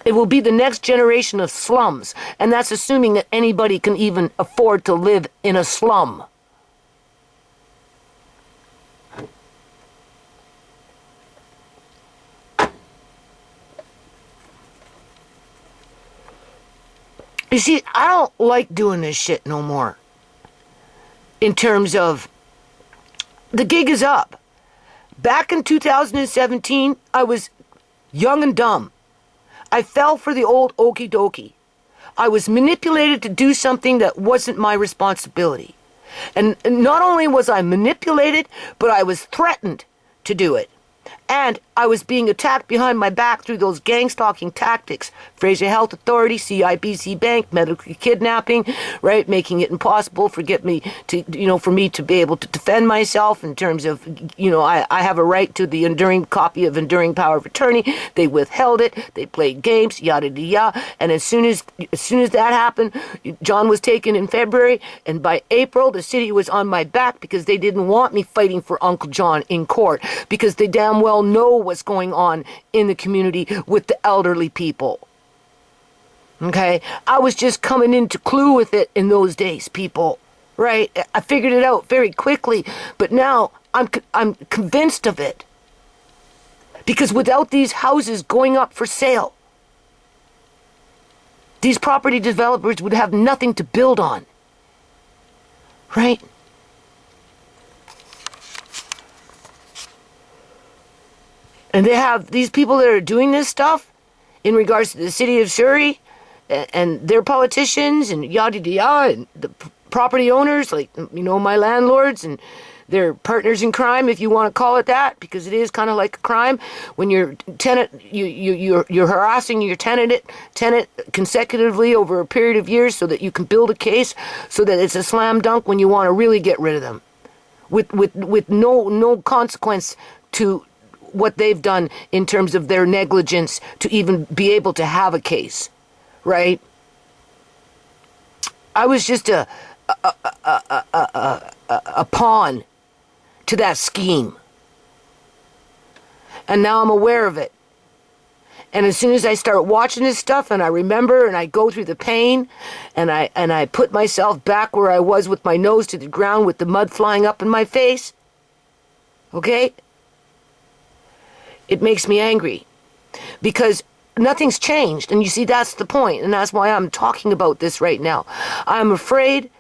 It will be the next generation of slums, and that's assuming that anybody can even afford to live in a slum. You see, I don't like doing this shit no more. in terms of the gig is up. Back in 2017, I was young and dumb. I fell for the old okie dokie. I was manipulated to do something that wasn't my responsibility. And not only was I manipulated, but I was threatened to do it. And I was being attacked behind my back through those gang-stalking tactics. Fraser Health Authority, CIBC Bank, medical kidnapping, right? Making it impossible for me to be able to defend myself in terms of, I have a right to the enduring copy of enduring power of attorney. They withheld it. They played games, yada, yada, yada. And as soon as that happened, John was taken in February. And by April, the city was on my back because they didn't want me fighting for Uncle John in court because they damn well know what's going on in the community with the elderly people. Okay? I was just coming into clue with it in those days, people. Right? I figured it out very quickly, but now I'm convinced of it. Because without these houses going up for sale, these property developers would have nothing to build on. Right? And they have these people that are doing this stuff in regards to the city of Surrey and their politicians and yada yada and the property owners, like, my landlords and their partners in crime, if you want to call it that, because it is kind of like a crime when your tenant, you're harassing your tenant consecutively over a period of years so that you can build a case so that it's a slam dunk when you want to really get rid of them, with no consequence to what they've done in terms of their negligence to even be able to have a case, right? I was just a pawn to that scheme. And now I'm aware of it. And as soon as I start watching this stuff and I remember and I go through the pain and I put myself back where I was with my nose to the ground with the mud flying up in my face, okay? It makes me angry because nothing's changed. And you see, that's the point. And that's why I'm talking about this right now. I'm afraid,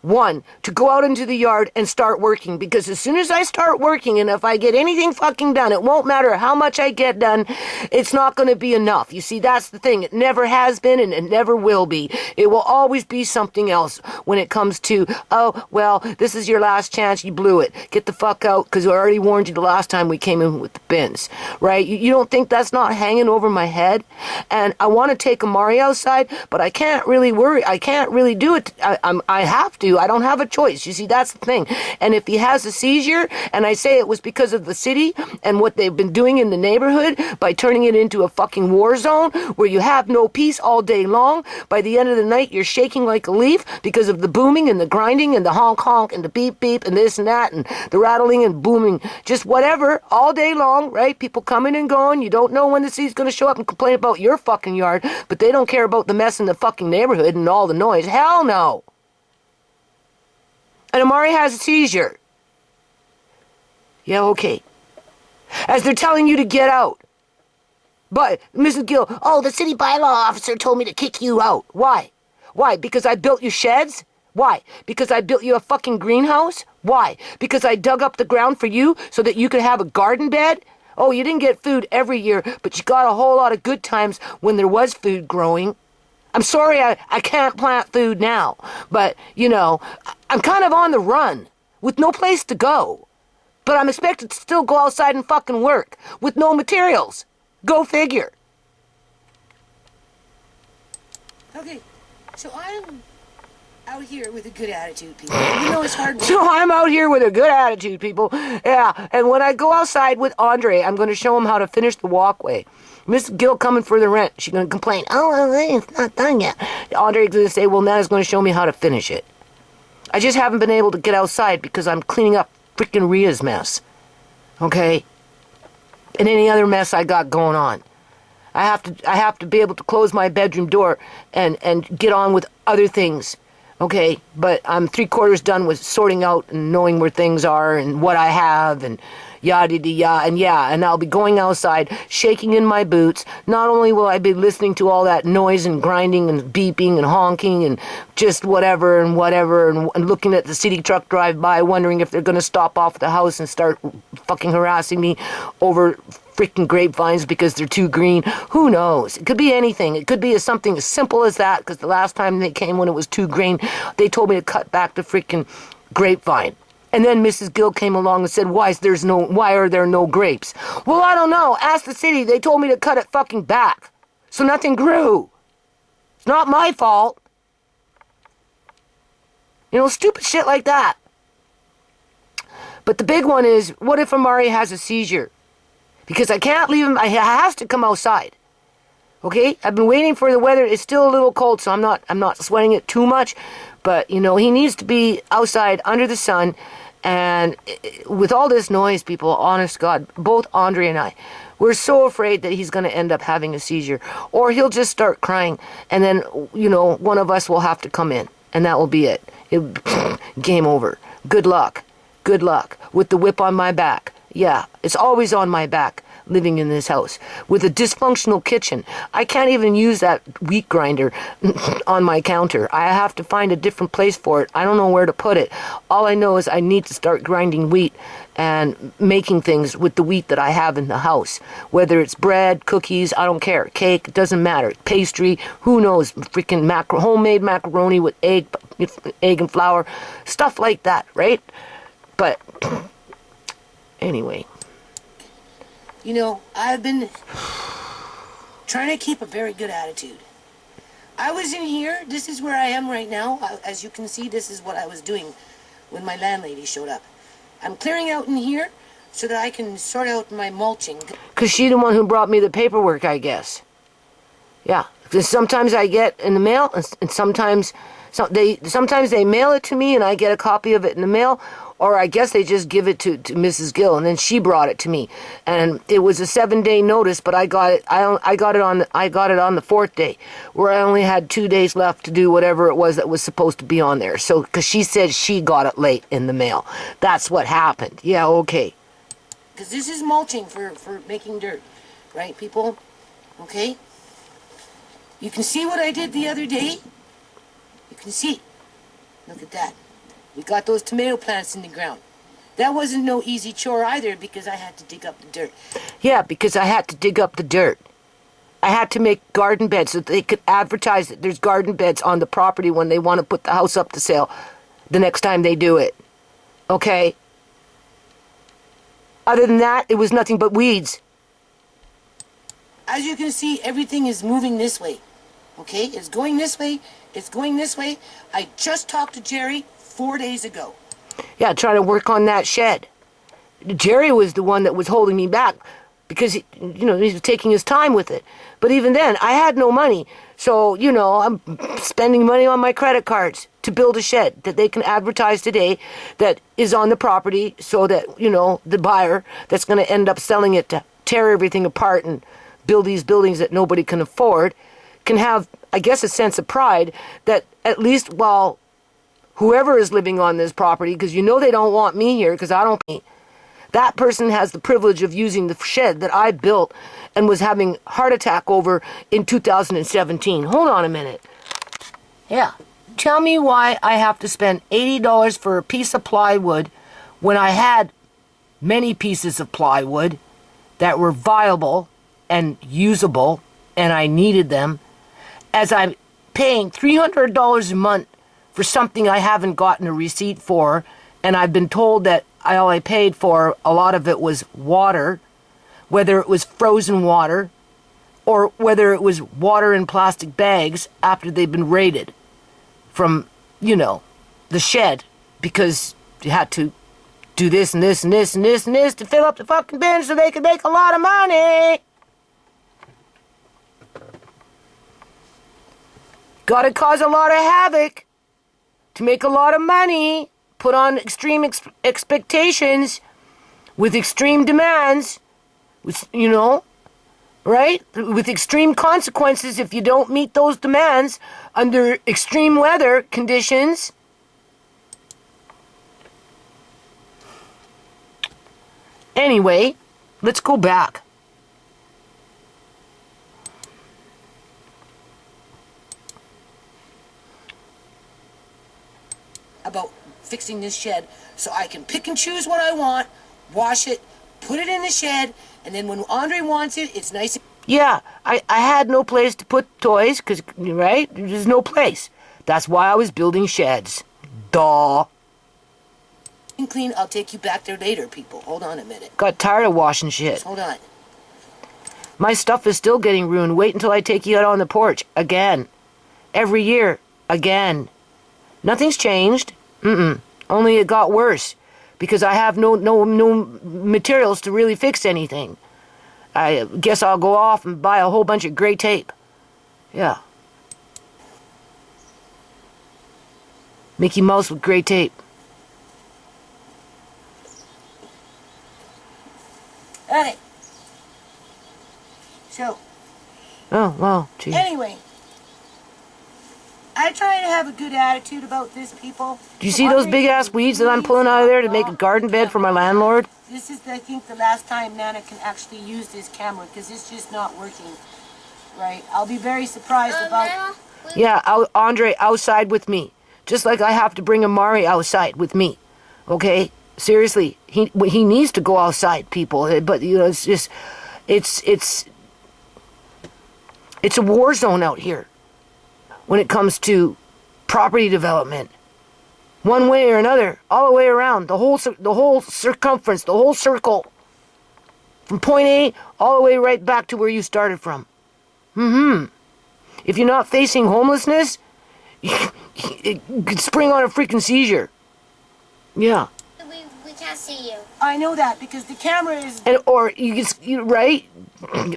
one, to go out into the yard and start working, because as soon as I start working and if I get anything fucking done, it won't matter how much I get done, it's not going to be enough. You see, that's the thing. It never has been and it never will be. It will always be something else when it comes to, oh, well, this is your last chance, you blew it. Get the fuck out, because I already warned you the last time we came in with the bins, right? You don't think that's not hanging over my head? And I want to take Amari outside, but I can't really worry. I can't really do it. I have to. I don't have a choice. You see, that's the thing. And if he has a seizure, and I say it was because of the city and what they've been doing in the neighborhood by turning it into a fucking war zone where you have no peace all day long, by the end of the night you're shaking like a leaf because of the booming and the grinding and the honk honk and the beep beep and this and that and the rattling and booming, just whatever, all day long, right? People coming and going. You don't know when the city's going to show up and complain about your fucking yard, but they don't care about the mess in the fucking neighborhood and all the noise. Hell no. And Amari has a seizure. Yeah, okay. As they're telling you to get out. But, Mrs. Gill, oh, the city bylaw officer told me to kick you out. Why? Why? Because I built you sheds? Why? Because I built you a fucking greenhouse? Why? Because I dug up the ground for you so that you could have a garden bed? Oh, you didn't get food every year, but you got a whole lot of good times when there was food growing. I'm sorry I can't plant food now, but, I'm kind of on the run with no place to go. But I'm expected to still go outside and fucking work with no materials. Go figure. Okay, so I'm out here with a good attitude, people. It's hard work. So I'm out here with a good attitude, people. Yeah, and when I go outside with Andre, I'm going to show him how to finish the walkway. Miss Gill coming for the rent. She's going to complain, oh, well, it's not done yet. Andre's going to say, well, Nana's going to show me how to finish it. I just haven't been able to get outside because I'm cleaning up freaking Ria's mess. Okay? And any other mess I got going on. I have to be able to close my bedroom door and get on with other things. Okay? But I'm 3/4 done with sorting out and knowing where things are and what I have and yada-de-ya, and I'll be going outside, shaking in my boots. Not only will I be listening to all that noise and grinding and beeping and honking and just whatever, and looking at the city truck drive by, wondering if they're going to stop off at the house and start fucking harassing me over freaking grapevines because they're too green. Who knows? It could be anything. It could be something as simple as that, because the last time they came when it was too green, they told me to cut back the freaking grapevine. And then Mrs. Gill came along and said, why are there no grapes? Well, I don't know. Ask the city. They told me to cut it fucking back. So nothing grew. It's not my fault. You know, stupid shit like that. But the big one is, what if Amari has a seizure? Because I can't leave him. He has to come outside. Okay? I've been waiting for the weather. It's still a little cold, so I'm not sweating it too much. But, you know, he needs to be outside under the sun. And with all this noise, people, honest God, both Andre and I, we're so afraid that he's going to end up having a seizure. Or he'll just start crying. And then, you know, one of us will have to come in. And that will be it. Game over. Good luck. Good luck. With the whip on my back. Yeah, it's always on my back, living in this house. With a dysfunctional kitchen. I can't even use that wheat grinder on my counter. I have to find a different place for it. I don't know where to put it. All I know is I need to start grinding wheat and making things with the wheat that I have in the house. Whether it's bread, cookies, I don't care. Cake, it doesn't matter. Pastry, who knows? Freaking homemade macaroni with egg and flour. Stuff like that, right? But anyway. You know, I've been trying to keep a very good attitude. I was in here. This is where I am right now. As you can see, this is what I was doing when my landlady showed up. I'm clearing out in here so that I can sort out my mulching. Because she's the one who brought me the paperwork, I guess. Yeah. Because sometimes I get in the mail, and sometimes they mail it to me, and I get a copy of it in the mail. Or I guess they just give it to Mrs. Gill, and then she brought it to me. And it was a 7-day notice, but I got it on the 4th day, where I only had 2 days left to do whatever it was that was supposed to be on there. So, because she said she got it late in the mail. That's what happened. Yeah, okay. Because this is mulching for making dirt, right, people? Okay? You can see what I did the other day. You can see. Look at that. We got those tomato plants in the ground. That wasn't no easy chore either, because I had to dig up the dirt. Yeah, because I had to dig up the dirt. I had to make garden beds so that they could advertise that there's garden beds on the property when they want to put the house up to sale the next time they do it. Okay? Other than that, it was nothing but weeds. As you can see, everything is moving this way. Okay? It's going this way. It's going this way. I just talked to Jerry 4 days ago. Yeah, trying to work on that shed. Jerry was the one that was holding me back because, he was taking his time with it. But even then, I had no money. So, I'm spending money on my credit cards to build a shed that they can advertise today that is on the property so that, the buyer that's going to end up selling it to tear everything apart and build these buildings that nobody can afford can have, I guess, a sense of pride that at least while whoever is living on this property, because they don't want me here because I don't pay. That person has the privilege of using the shed that I built and was having a heart attack over in 2017. Hold on a minute. Yeah. Tell me why I have to spend $80 for a piece of plywood when I had many pieces of plywood that were viable and usable and I needed them, as I'm paying $300 a month for something I haven't gotten a receipt for, and I've been told that all I paid for, a lot of it was water, whether it was frozen water, or whether it was water in plastic bags after they've been raided from, the shed, because you had to do this and this and this and this and this to fill up the fucking bin so they could make a lot of money. Gotta cause a lot of havoc to make a lot of money, put on extreme expectations with extreme demands, with, right? With extreme consequences if you don't meet those demands under extreme weather conditions. Anyway, let's go back. About fixing this shed so I can pick and choose what I want, wash it, put it in the shed, and then when Andre wants it, it's nice. Yeah, I had no place to put toys, because, right? There's no place. That's why I was building sheds. Duh. And clean. I'll take you back there later, people. Hold on a minute. Got tired of washing shit. Just hold on. My stuff is still getting ruined. Wait until I take you out on the porch. Again. Every year. Again. Nothing's changed. Only it got worse. Because I have no materials to really fix anything. I guess I'll go off and buy a whole bunch of gray tape. Yeah. Mickey Mouse with gray tape. Okay. So, Oh, well, gee. anyway, I try to have a good attitude about this, people. Do you see those big-ass weeds that I'm pulling out of there to make a garden bed for my landlord? This is, I think, the last time Nana can actually use this camera because it's just not working. Right? I'll be very surprised about... Nana, Yeah, Andre outside with me. Just like I have to bring Amari outside with me. Okay? Seriously, he needs to go outside, people. But, you know, it's just... It's a war zone out here when it comes to property development. One way or another, all the way around, the whole circumference, the whole circle. From point A all the way right back to where you started from. If you're not facing homelessness, it could spring on a freaking seizure. Yeah. we can't see you. I know that because the camera is... Or you get, right?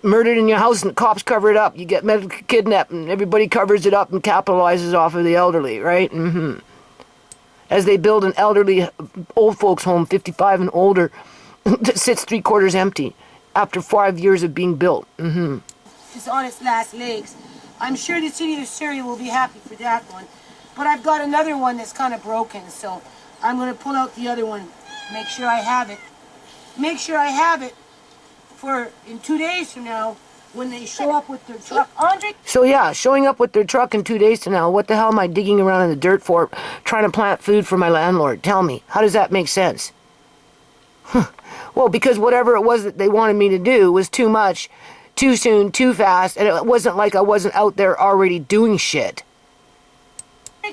Murdered in your house and the cops cover it up. You get medically kidnapped and everybody covers it up and capitalizes off of the elderly, right? As they build an elderly old folks home, 55 and older, that sits 3/4 empty after 5 years of being built. It's on its last legs. I'm sure the city of Surrey will be happy for that one. But I've got another one that's kind of broken, so I'm going to pull out the other one, make sure I have it. Make sure I have it for in 2 days from now when they show up with their truck. Andre? So yeah, showing up with their truck in 2 days from now, what the hell am I digging around in the dirt for, trying to plant food for my landlord? Tell me, how does that make sense? Well, because whatever it was that they wanted me to do was too much, too soon, too fast, and it wasn't like I wasn't out there already doing shit.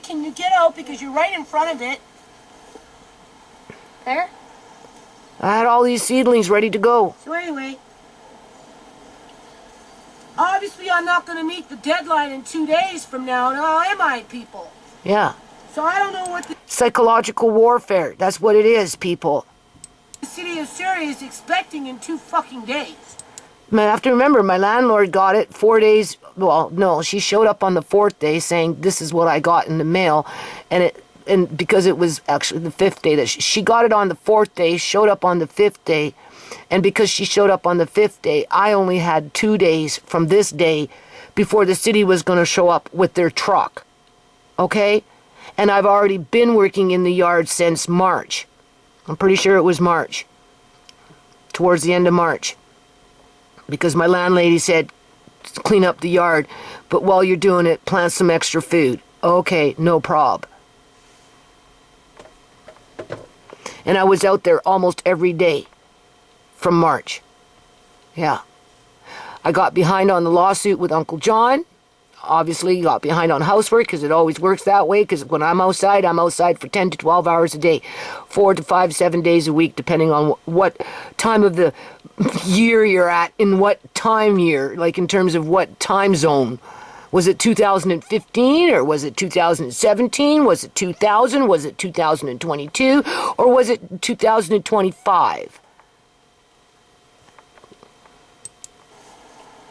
Can you get out because you're right in front of it? There? I had all these seedlings ready to go. So anyway, obviously I'm not going to meet the deadline in 2 days from now, now am I, people? Yeah. So I don't know what the Psychological warfare, that's what it is, people. city of Surrey is expecting in 2 fucking days. I have to remember, my landlord got it 4 days, well, no, she showed up on the 4th day saying, this is what I got in the mail, and because it was actually the 5th day, that she got it on the 4th day, showed up on the 5th day, and because she showed up on the 5th day, I only had 2 days from this day before the city was going to show up with their truck, okay? And I've already been working in the yard since March. I'm pretty sure it was March, towards the end of March. Because my landlady said, clean up the yard, but while you're doing it, plant some extra food. Okay, no prob. And I was out there almost every day from March. Yeah. I got behind on the lawsuit with Uncle John. Obviously, got behind on housework because it always works that way. Because when I'm outside for 10 to 12 hours a day, 4 to 5, 7 days a week, depending on what time of the year you're at, in what time year, like in terms of what time zone. Was it 2015 or was it 2017? Was it 2000? Was it 2022? Or was it 2025?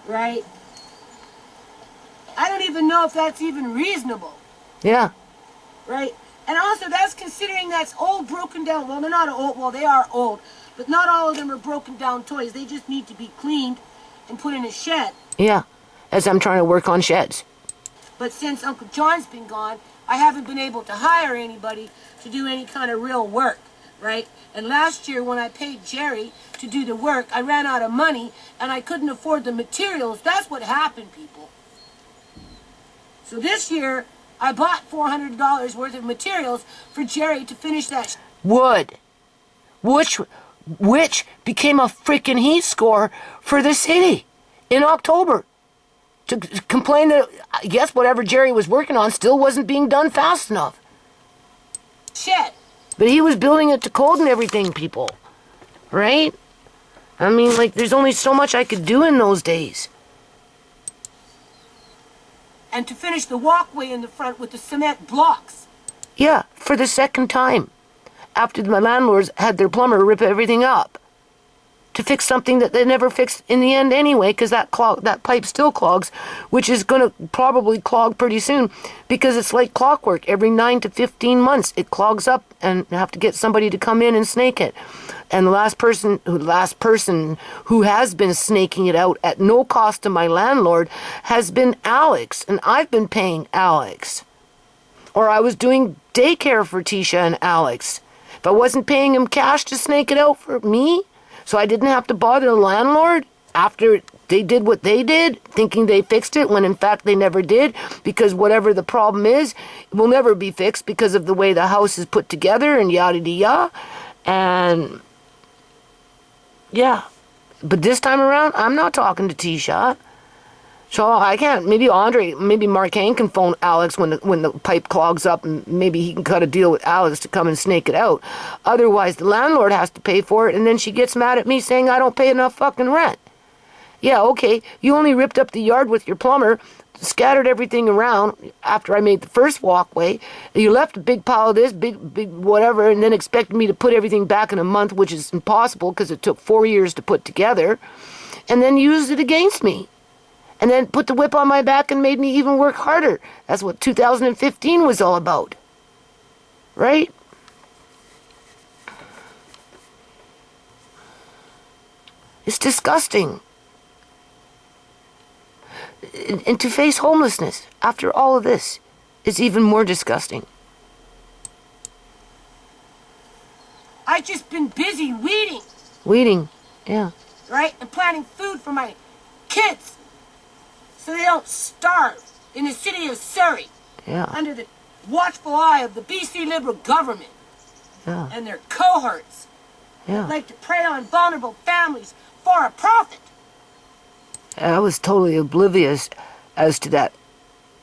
Right? I don't even know if that's even reasonable. Yeah. Right? And also, that's considering that's old, broken down. Well, they're not old. Well, they are old. But not all of them are broken down toys. They just need to be cleaned and put in a shed. Yeah. As I'm trying to work on sheds. But since Uncle John's been gone, I haven't been able to hire anybody to do any kind of real work, right? And last year when I paid Jerry to do the work, I ran out of money and I couldn't afford the materials. That's what happened, people. So this year, I bought $400 worth of materials for Jerry to finish that. Wood. Which became a freaking heat score for the city in October. To complain that, I guess whatever Jerry was working on still wasn't being done fast enough. Shed. But he was building it to code and everything, people. Right? I mean, like, there's only so much I could do in those days. And to finish the walkway in the front with the cement blocks. Yeah, for the second time. After my landlords had their plumber rip everything up. To fix something that they never fixed in the end anyway, because that pipe still clogs, which is going to probably clog pretty soon, because it's like clockwork. Every 9 to 15 months, it clogs up, and you have to get somebody to come in and snake it. And the last person who has been snaking it out at no cost to my landlord has been Alex, and I've been paying Alex. Or I was doing daycare for Tisha and Alex. If I wasn't paying him cash to snake it out for me, so I didn't have to bother the landlord after they did what they did, thinking they fixed it, when in fact they never did, because whatever the problem is, it will never be fixed because of the way the house is put together and yada-yada. And yeah, but this time around, I'm not talking to Tisha. So I can't. Maybe Mark Hain can phone Alex when the pipe clogs up, and maybe he can cut a deal with Alex to come and snake it out. Otherwise, the landlord has to pay for it, and then she gets mad at me saying I don't pay enough fucking rent. Yeah, okay, you only ripped up the yard with your plumber, scattered everything around after I made the first walkway. You left a big pile of this, big whatever, and then expected me to put everything back in a month, which is impossible because it took 4 years to put together, and then used it against me. And then put the whip on my back and made me even work harder. That's what 2015 was all about. Right? It's disgusting. And to face homelessness after all of this is even more disgusting. I've just been busy weeding. Weeding, yeah. Right? And planting food for my kids, so they don't starve in the city of Surrey, Yeah. under the watchful eye of the BC Liberal government Yeah. and their cohorts, Yeah. like to prey on vulnerable families for a profit. I was totally oblivious as to that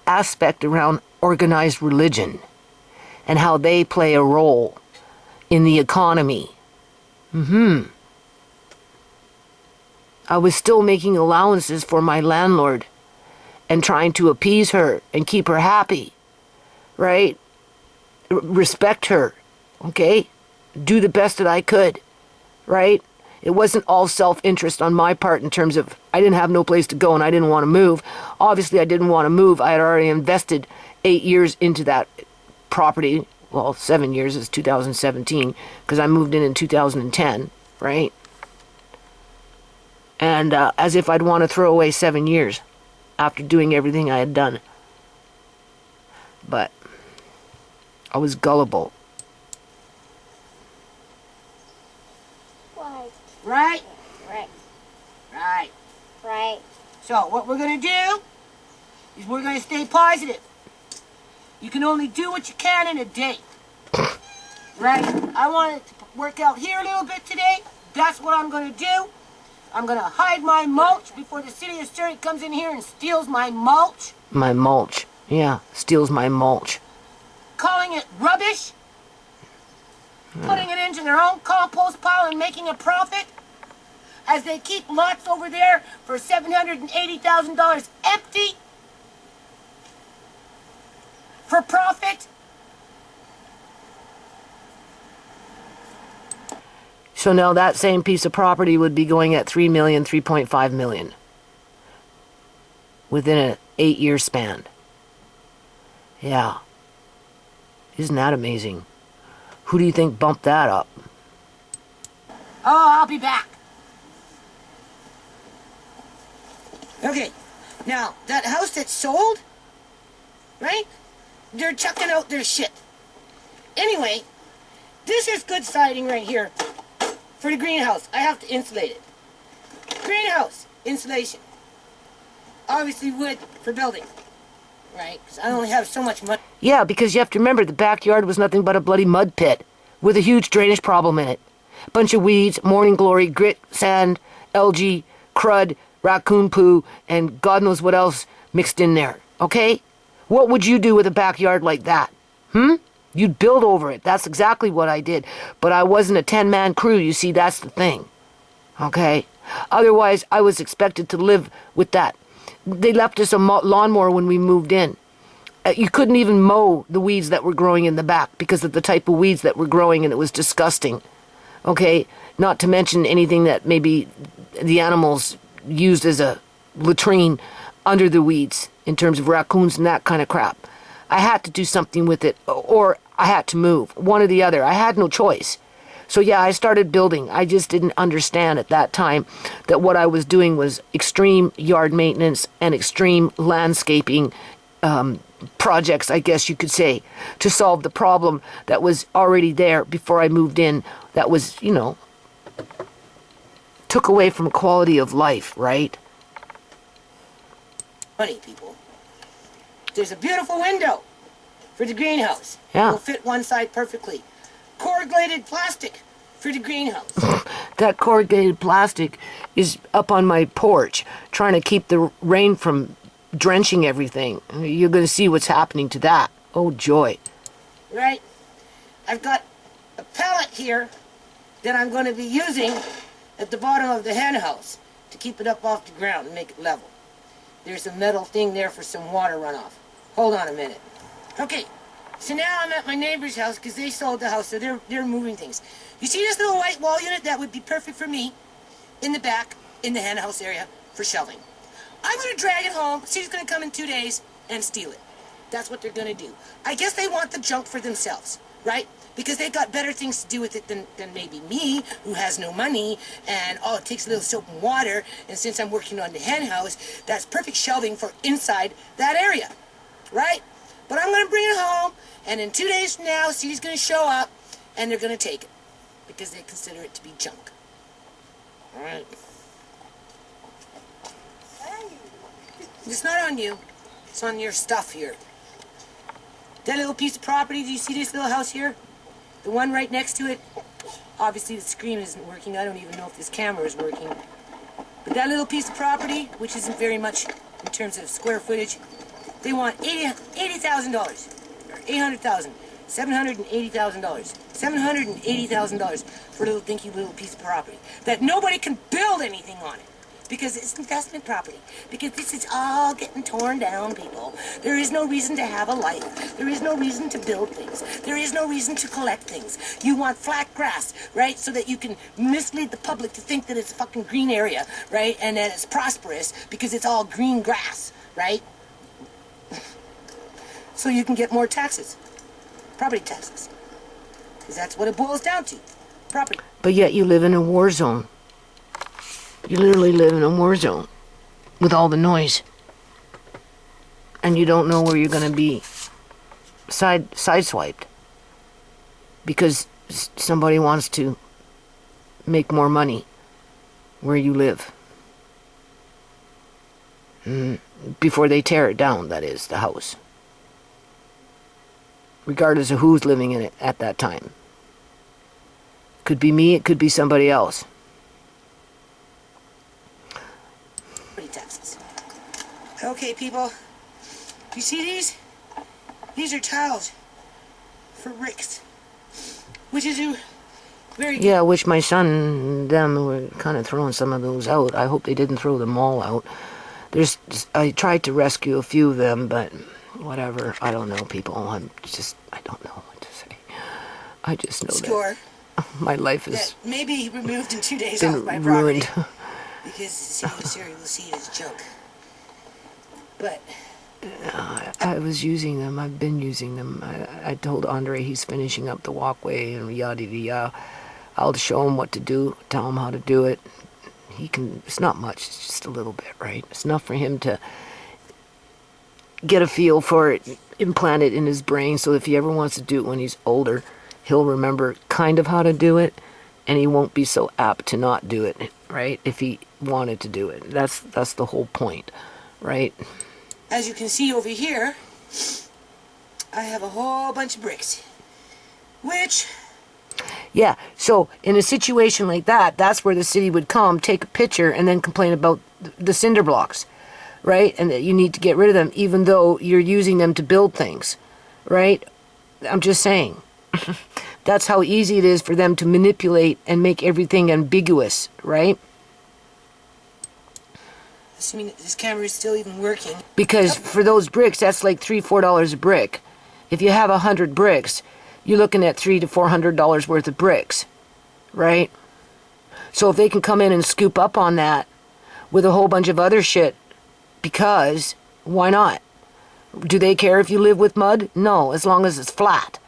aspect around organized religion and how they play a role in the economy. I was still making allowances for my landlord and trying to appease her and keep her happy, right? Respect her, okay? Do the best that I could, right? It wasn't all self-interest on my part in terms of I didn't have no place to go and I didn't want to move. Obviously, I didn't want to move. I had already invested 8 years into that property. Well, 7 years is 2017 because I moved in 2010, right? And as if I'd want to throw away 7 years after doing everything I had done. But I was gullible. Right? Right. Right. Right. So what we're going to do is we're going to stay positive. You can only do what you can in a day. Right? I wanted to work out here a little bit today. That's what I'm going to do. I'm going to hide my mulch before the city of Surrey comes in here and steals my mulch. My mulch. Yeah, steals my mulch. Calling it rubbish. Putting it into their own compost pile and making a profit. As they keep lots over there for $780,000 empty. For profit. So now that same piece of property would be going at $3 million, $3.5 million. Within an 8-year span. Yeah. Isn't that amazing? Who do you think bumped that up? Oh, I'll be back. Okay, now, that house that's sold, right? They're chucking out their shit. Anyway, this is good siding right here. for the greenhouse, I have to insulate it. Greenhouse, insulation. Obviously wood for building, right? Because I only have so much money. Yeah, because you have to remember the backyard was nothing but a bloody mud pit with a huge drainage problem in it. Bunch of weeds, morning glory, grit, sand, algae, crud, raccoon poo, and God knows what else mixed in there, okay? What would you do with a backyard like that? You'd build over it. That's exactly what I did. But I wasn't a 10-man crew, you see, that's the thing. Okay? Otherwise, I was expected to live with that. They left us a lawnmower when we moved in. You couldn't even mow the weeds that were growing in the back because of the type of weeds that were growing, and it was disgusting. Okay? Not to mention anything that maybe the animals used as a latrine under the weeds in terms of raccoons and that kind of crap. I had to do something with it, or I had to move. One or the other. I had no choice. So yeah, I started building. I just didn't understand at that time that what I was doing was extreme yard maintenance and extreme landscaping projects, I guess you could say, to solve the problem that was already there before I moved in. That was, took away from quality of life, right? Money, people. There's a beautiful window for the greenhouse. Yeah. It'll fit one side perfectly. Corrugated plastic for the greenhouse. That corrugated plastic is up on my porch, trying to keep the rain from drenching everything. You're going to see what's happening to that. Oh, joy. Right? I've got a pallet here that I'm going to be using at the bottom of the hen house to keep it up off the ground and make it level. There's a metal thing there for some water runoff. Hold on a minute. Okay, so now I'm at my neighbor's house because they sold the house, so they're moving things. You see this little white wall unit? That would be perfect for me in the back, in the hen house area for shelving. I'm going to drag it home. She's going to come in 2 days and steal it. That's what they're going to do. I guess they want the junk for themselves, right? Because they've got better things to do with it than maybe me, who has no money, and all it takes a little soap and water, and since I'm working on the hen house, that's perfect shelving for inside that area, right? But I'm going to bring it home, and in 2 days from now, Cee's going to show up, and they're going to take it, because they consider it to be junk. All right. It's not on you. It's on your stuff here. That little piece of property, do you see this little house here? The one right next to it? Obviously the screen isn't working. I don't even know if this camera is working. But that little piece of property, which isn't very much in terms of square footage, they want $80,000. Or $800,000. $780,000. $780,000 for a little dinky little piece of property. That nobody can build anything on it. Because it's investment property. Because this is all getting torn down, people. There is no reason to have a life. There is no reason to build things. There is no reason to collect things. You want flat grass, right? So that you can mislead the public to think that it's a fucking green area, right? And that it's prosperous because it's all green grass, right? So you can get more taxes. Property taxes. Because that's what it boils down to. Property. But yet you live in a war zone. You literally live in a war zone with all the noise. And you don't know where you're going to be sideswiped. Because somebody wants to make more money where you live. Before they tear it down, that is, the house. Regardless of who's living in it at that time. Could be me, it could be somebody else. Taxes. Okay, people. You see these? These are tiles for bricks. Which is a very good. Yeah, I wish my son and them were kind of throwing some of those out. I hope they didn't throw them all out. I tried to rescue a few of them, but whatever. I don't know, people. I don't know what to say. I just know score that my life is that maybe removed in 2 days been off my ruined. property. Because Siri will see it as junk. But I was using them. I've been using them. I told Andre he's finishing up the walkway and yada yada. I'll show him what to do, tell him how to do it. He can. It's not much. It's just a little bit, right? It's enough for him to get a feel for it, implant it in his brain, so if he ever wants to do it when he's older, he'll remember kind of how to do it. and he won't be so apt to not do it, right? If he wanted to do it. That's the whole point, right? As you can see over here, I have a whole bunch of bricks, which... Yeah, so in a situation like that, that's where the city would come, take a picture, and then complain about the cinder blocks, right? And that you need to get rid of them, even though you're using them to build things, right? I'm just saying. That's how easy it is for them to manipulate and make everything ambiguous, right? Assuming that this camera is still even working. Because for those bricks, that's like $3-4 a brick. If you have 100 bricks, you're looking at $300 to $400 worth of bricks, right? So if they can come in and scoop up on that with a whole bunch of other shit, because why not? Do they care if you live with mud? No, as long as it's flat,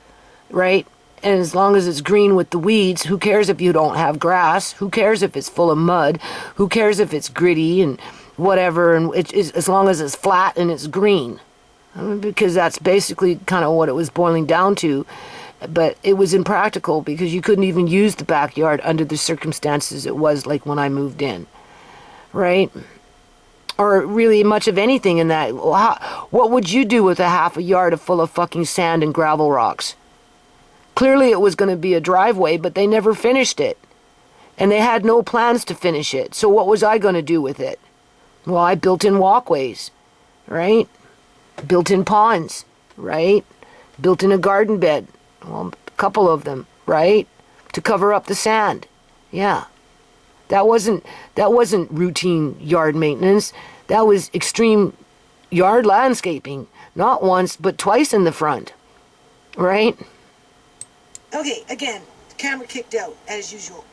right? And as long as it's green with the weeds, who cares if you don't have grass? Who cares if it's full of mud? Who cares if it's gritty and whatever? And as long as it's flat and it's green. Because that's basically kind of what it was boiling down to. But it was impractical because you couldn't even use the backyard under the circumstances it was like when I moved in, right? Or really much of anything in that. What would you do with a half a yard full of fucking sand and gravel rocks? Clearly it was going to be a driveway, but they never finished it. And they had no plans to finish it. So what was I going to do with it? Well, I built in walkways, right? Built in ponds, right? Built in a garden bed. Well, a couple of them, right? To cover up the sand. Yeah. That wasn't routine yard maintenance. That was extreme yard landscaping. Not once, but twice in the front. Right? Okay, again, the camera kicked out, as usual.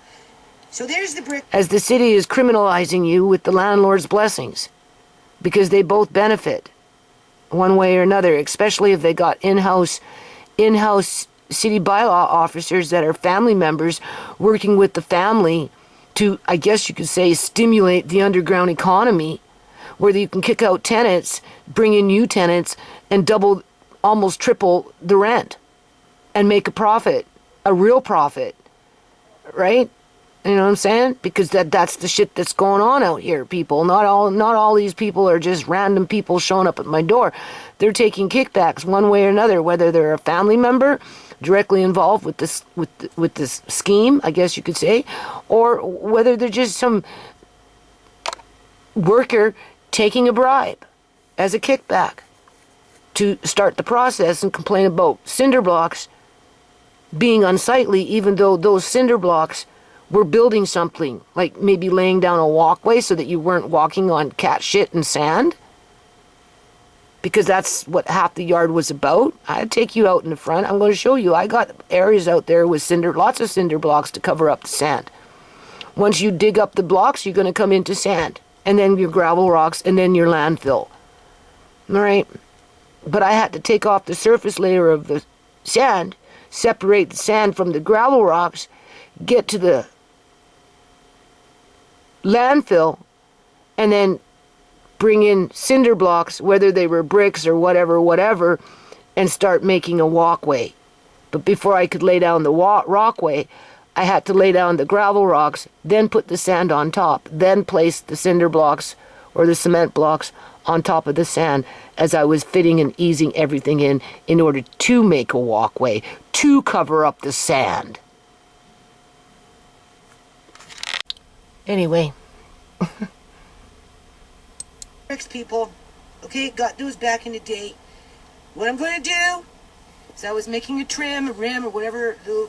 So there's the brick. As the city is criminalizing you with the landlord's blessings. Because they both benefit. One way or another, especially if they got in-house city bylaw officers that are family members working with the family to, I guess you could say, stimulate the underground economy, where you can kick out tenants, bring in new tenants, and double, almost triple the rent, and make a profit, a real profit, right? You know what I'm saying? Because that's the shit that's going on out here, people. Not all these people are just random people showing up at my door. They're taking kickbacks one way or another, whether they're a family member directly involved with this scheme, I guess you could say, or whether they're just some worker taking a bribe as a kickback to start the process and complain about cinder blocks being unsightly, even though those cinder blocks were building something, like maybe laying down a walkway so that you weren't walking on cat shit and sand. Because that's what half the yard was about. I'd take you out in the front. I'm going to show you. I got areas out there with lots of cinder blocks to cover up the sand. Once you dig up the blocks, you're going to come into sand. And then your gravel rocks, and then your landfill. All right? But I had to take off the surface layer of the sand, separate the sand from the gravel rocks, get to the landfill, and then bring in cinder blocks, whether they were bricks or whatever, and start making a walkway. But before I could lay down the rockway, I had to lay down the gravel rocks, then put the sand on top, then place the cinder blocks or the cement blocks on top of the sand as I was fitting and easing everything in order to make a walkway, to cover up the sand. Anyway. Bricks, people. Okay, got those back in the day. What I'm going to do is I was making a trim, a rim, or whatever, the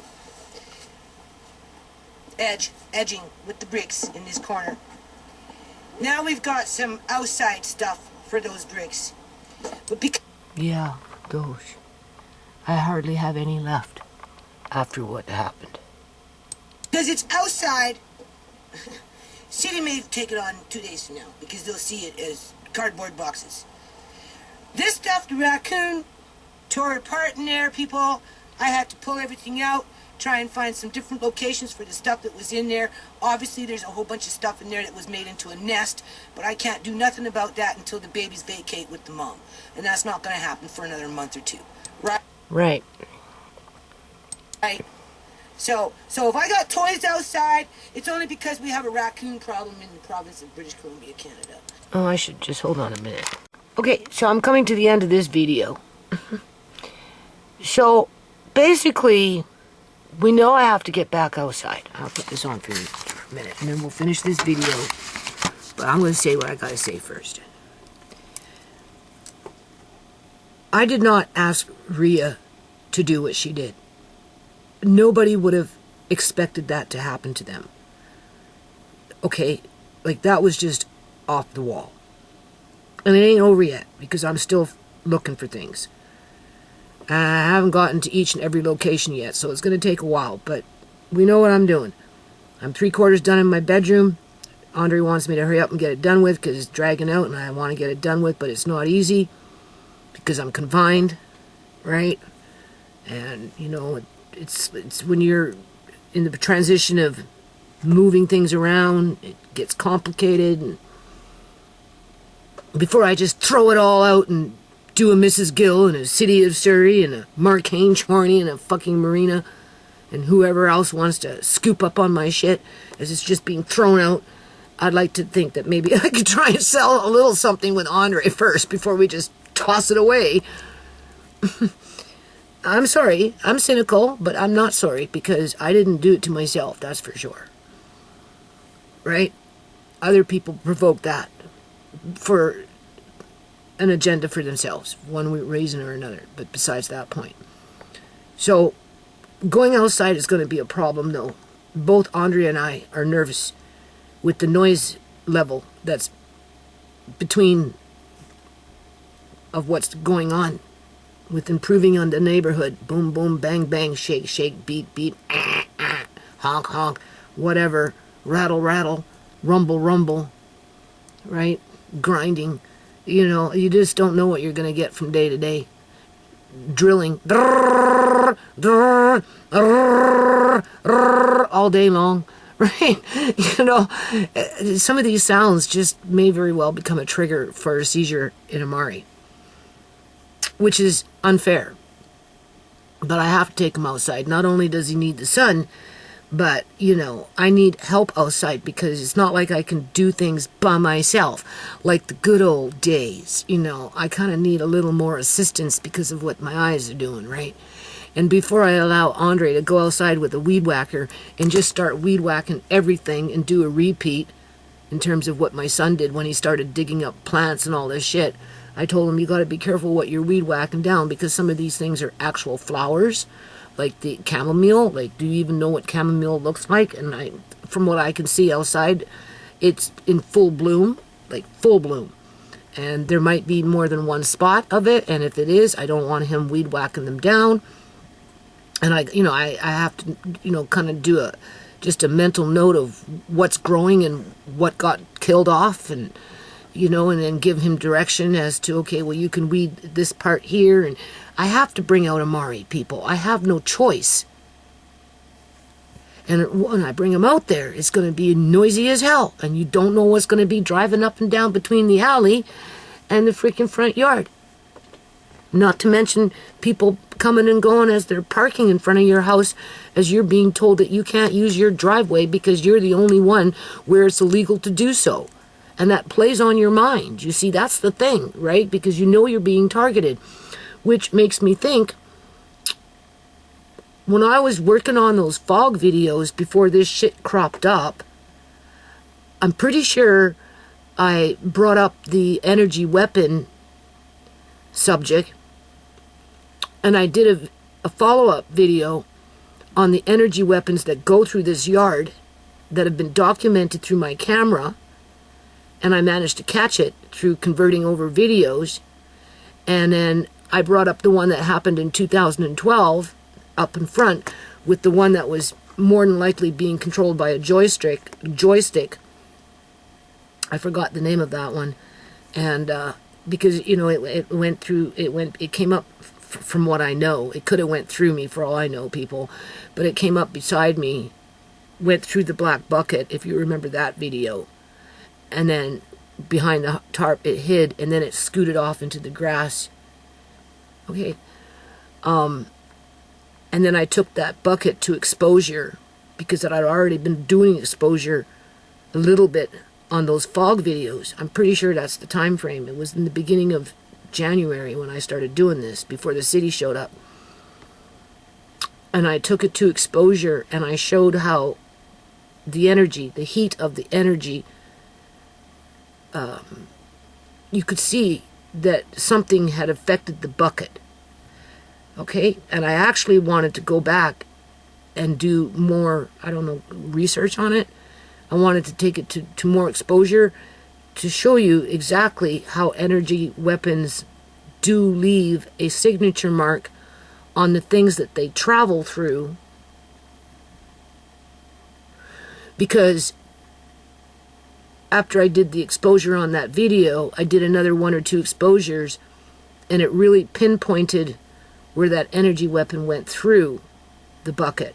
edging with the bricks in this corner. Now we've got some outside stuff for those bricks. But yeah, those. I hardly have any left after what happened. Because it's outside, city may take it on 2 days from now because they'll see it as cardboard boxes. This stuff, the raccoon tore apart in there, people. I had to pull everything out, try and find some different locations for the stuff that was in there. Obviously, there's a whole bunch of stuff in there that was made into a nest, but I can't do nothing about that until the babies vacate with the mom. And that's not going to happen for another month or two. Right? Right. Right. So if I got toys outside, it's only because we have a raccoon problem in the province of British Columbia, Canada. Oh, I should just hold on a minute. Okay, so I'm coming to the end of this video. So, basically, we know I have to get back outside. I'll put this on for a minute, and then we'll finish this video. But I'm going to say what I got to say first. I did not ask Rhea to do what she did. Nobody would have expected that to happen to them. Okay, like that was just off the wall. And it ain't over yet, because I'm still looking for things. I haven't gotten to each and every location yet, so it's going to take a while, but we know what I'm doing. I'm 3/4 done in my bedroom. Andre wants me to hurry up and get it done with, because it's dragging out, and I want to get it done with, but it's not easy, because I'm confined, right? And, you know, it's when you're in the transition of moving things around, it gets complicated, and before I just throw it all out and do a Mrs. Gill and a City of Surrey and a Mark Haynes-Horney and a fucking Marina and whoever else wants to scoop up on my shit as it's just being thrown out, I'd like to think that maybe I could try and sell a little something with Andre first before we just toss it away. I'm sorry, I'm cynical, but I'm not sorry, because I didn't do it to myself, that's for sure. Right? Other people provoke that for an agenda for themselves, one reason or another, but besides that point. So, going outside is going to be a problem, though. Both Andre and I are nervous with the noise level that's between of what's going on with improving on the neighborhood. Boom, boom, bang, bang, shake, shake, beat, beat, honk, honk, whatever, rattle, rattle, rumble, rumble, right? Grinding. You know, you just don't know what you're going to get from day to day. Drilling. All day long, right? You know, some of these sounds just may very well become a trigger for a seizure in Amari, which is unfair. But I have to take him outside. Not only does he need the sun, but, you know, I need help outside, because it's not like I can do things by myself like the good old days. You know, I kind of need a little more assistance because of what my eyes are doing, right? And before I allow Andre to go outside with a weed whacker and just start weed whacking everything and do a repeat in terms of what my son did when he started digging up plants and all this shit, I told him, you got to be careful what you're weed whacking down, because some of these things are actual flowers. Like the chamomile, like, do you even know what chamomile looks like? And from what I can see outside, it's in full bloom, like full bloom. And there might be more than one spot of it, and if it is, I don't want him weed whacking them down. And I have to, kind of do just a mental note of what's growing and what got killed off, and and then give him direction as to, okay, well, you can weed this part here, and I have to bring out Amari, people. I have no choice. And when I bring him out there, it's going to be noisy as hell, and you don't know what's going to be driving up and down between the alley and the freaking front yard. Not to mention people coming and going as they're parking in front of your house, as you're being told that you can't use your driveway because you're the only one where it's illegal to do so. And that plays on your mind. You see, that's the thing, right? Because you know you're being targeted. Which makes me think, when I was working on those fog videos before this shit cropped up, I'm pretty sure I brought up the energy weapon subject, and I did a follow-up video on the energy weapons that go through this yard that have been documented through my camera, and I managed to catch it through converting over videos. And then I brought up the one that happened in 2012 up in front with the one that was more than likely being controlled by a joystick. I forgot the name of that one. And because, it came up from what I know. It could have went through me for all I know, people. But it came up beside me, went through the black bucket, if you remember that video. And then behind the tarp it hid, and then it scooted off into the grass. Okay. And then I took that bucket to exposure because I'd already been doing exposure a little bit on those fog videos. I'm pretty sure that's the time frame. It was in the beginning of January when I started doing this, before the city showed up. And I took it to exposure, and I showed how the energy, the heat of the energy, you could see that something had affected the bucket. Okay? And I actually wanted to go back and do more, I don't know, research on it. I wanted to take it to more exposure to show you exactly how energy weapons do leave a signature mark on the things that they travel through. Because after I did the exposure on that video, I did another 1 or 2 exposures, and it really pinpointed where that energy weapon went through the bucket.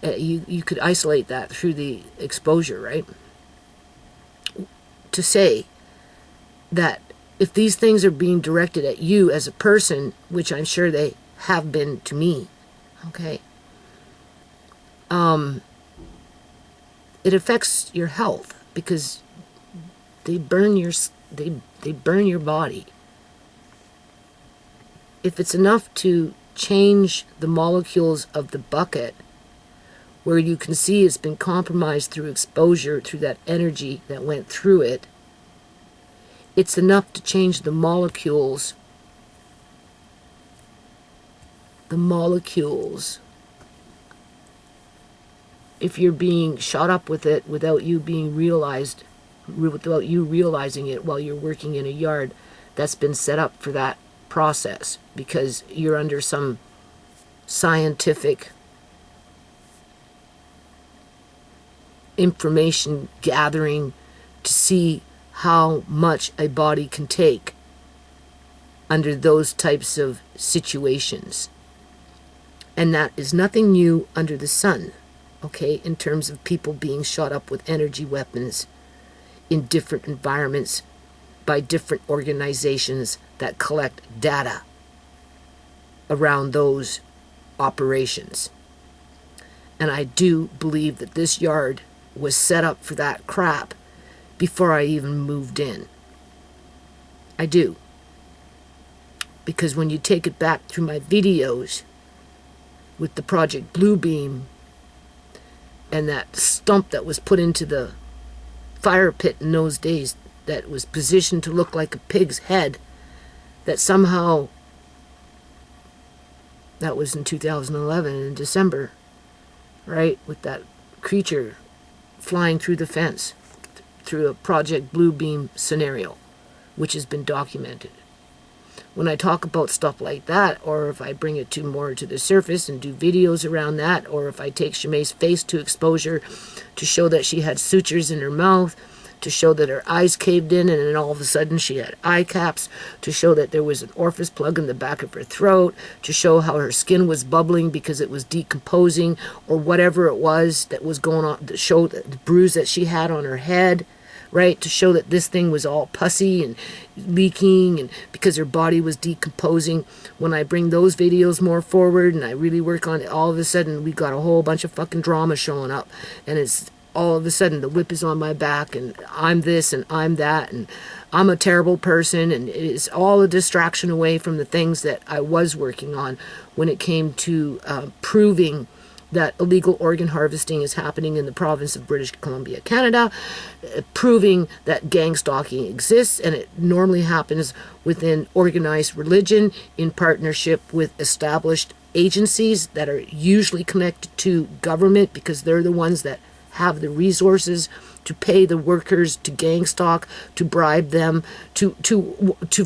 You could isolate that through the exposure, right? To say that if these things are being directed at you as a person, which I'm sure they have been to me, okay, it affects your health because they burn your body. If it's enough to change the molecules of the bucket, where you can see it's been compromised through exposure, through that energy that went through it, it's enough to change the molecules. The molecules. If you're being shot up with it without you being realized, without you realizing it while you're working in a yard, that's been set up for that process because you're under some scientific information gathering to see how much a body can take under those types of situations. And that is nothing new under the sun, okay, in terms of people being shot up with energy weapons in different environments by different organizations that collect data around those operations. And I do believe that this yard was set up for that crap before I even moved in. I do. Because when you take it back through my videos with the Project Bluebeam and that stump that was put into the fire pit in those days that was positioned to look like a pig's head, that somehow, that was in 2011 in December, right, with that creature flying through the fence through a Project Bluebeam scenario, which has been documented. When I talk about stuff like that, or if I bring it more to the surface and do videos around that, or if I take Shimei's face to exposure to show that she had sutures in her mouth, to show that her eyes caved in and then all of a sudden she had eye caps, to show that there was an orifice plug in the back of her throat, to show how her skin was bubbling because it was decomposing, or whatever it was that was going on, to show the bruise that she had on her head, right, to show that this thing was all pussy and leaking and because her body was decomposing. When I bring those videos more forward and I really work on it, all of a sudden we got a whole bunch of fucking drama showing up, and it's all of a sudden the whip is on my back and I'm this and I'm that and I'm a terrible person, and it's all a distraction away from the things that I was working on when it came to proving that illegal organ harvesting is happening in the province of British Columbia, Canada, proving that gang stalking exists, and it normally happens within organized religion in partnership with established agencies that are usually connected to government because they're the ones that have the resources to pay the workers to gang stalk, to bribe them, to